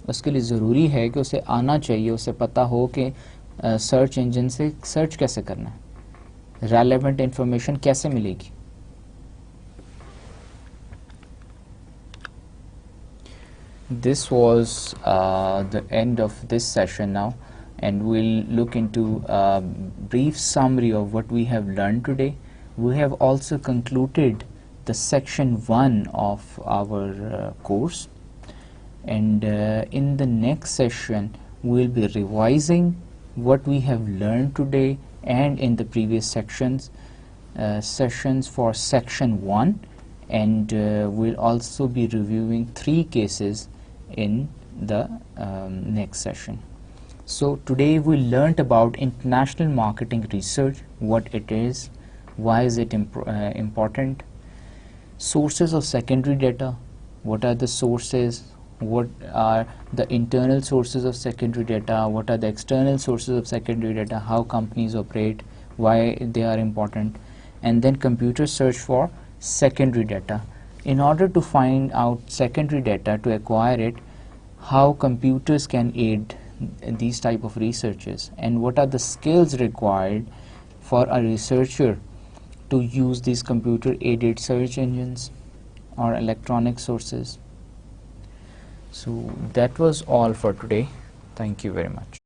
اس کے لیے ضروری ہے کہ اسے آنا چاہیے, اسے پتہ ہو کہ سرچ انجن سے سرچ کیسے کرنا ہے, ریلیونٹ انفارمیشن کیسے ملے گی. This was the end of this session now, and we'll look into a brief summary of what we have learned today. We have also concluded the section 1 of our course, and in the next session we'll be revising what we have learned today and in the previous sessions for section 1, and we'll also be reviewing 3 cases in the next session. So today we learnt about international marketing research, what it is, why is it important, sources of secondary data, what are the sources, what are the internal sources of secondary data, what are the external sources of secondary data, how companies operate, why they are important, and then computer search for secondary data. In order to find out secondary data, to acquire it, how computers can aid these type of researches, and what are the skills required for a researcher to use these computer aided search engines or electronic sources. So that was all for today. Thank you very much.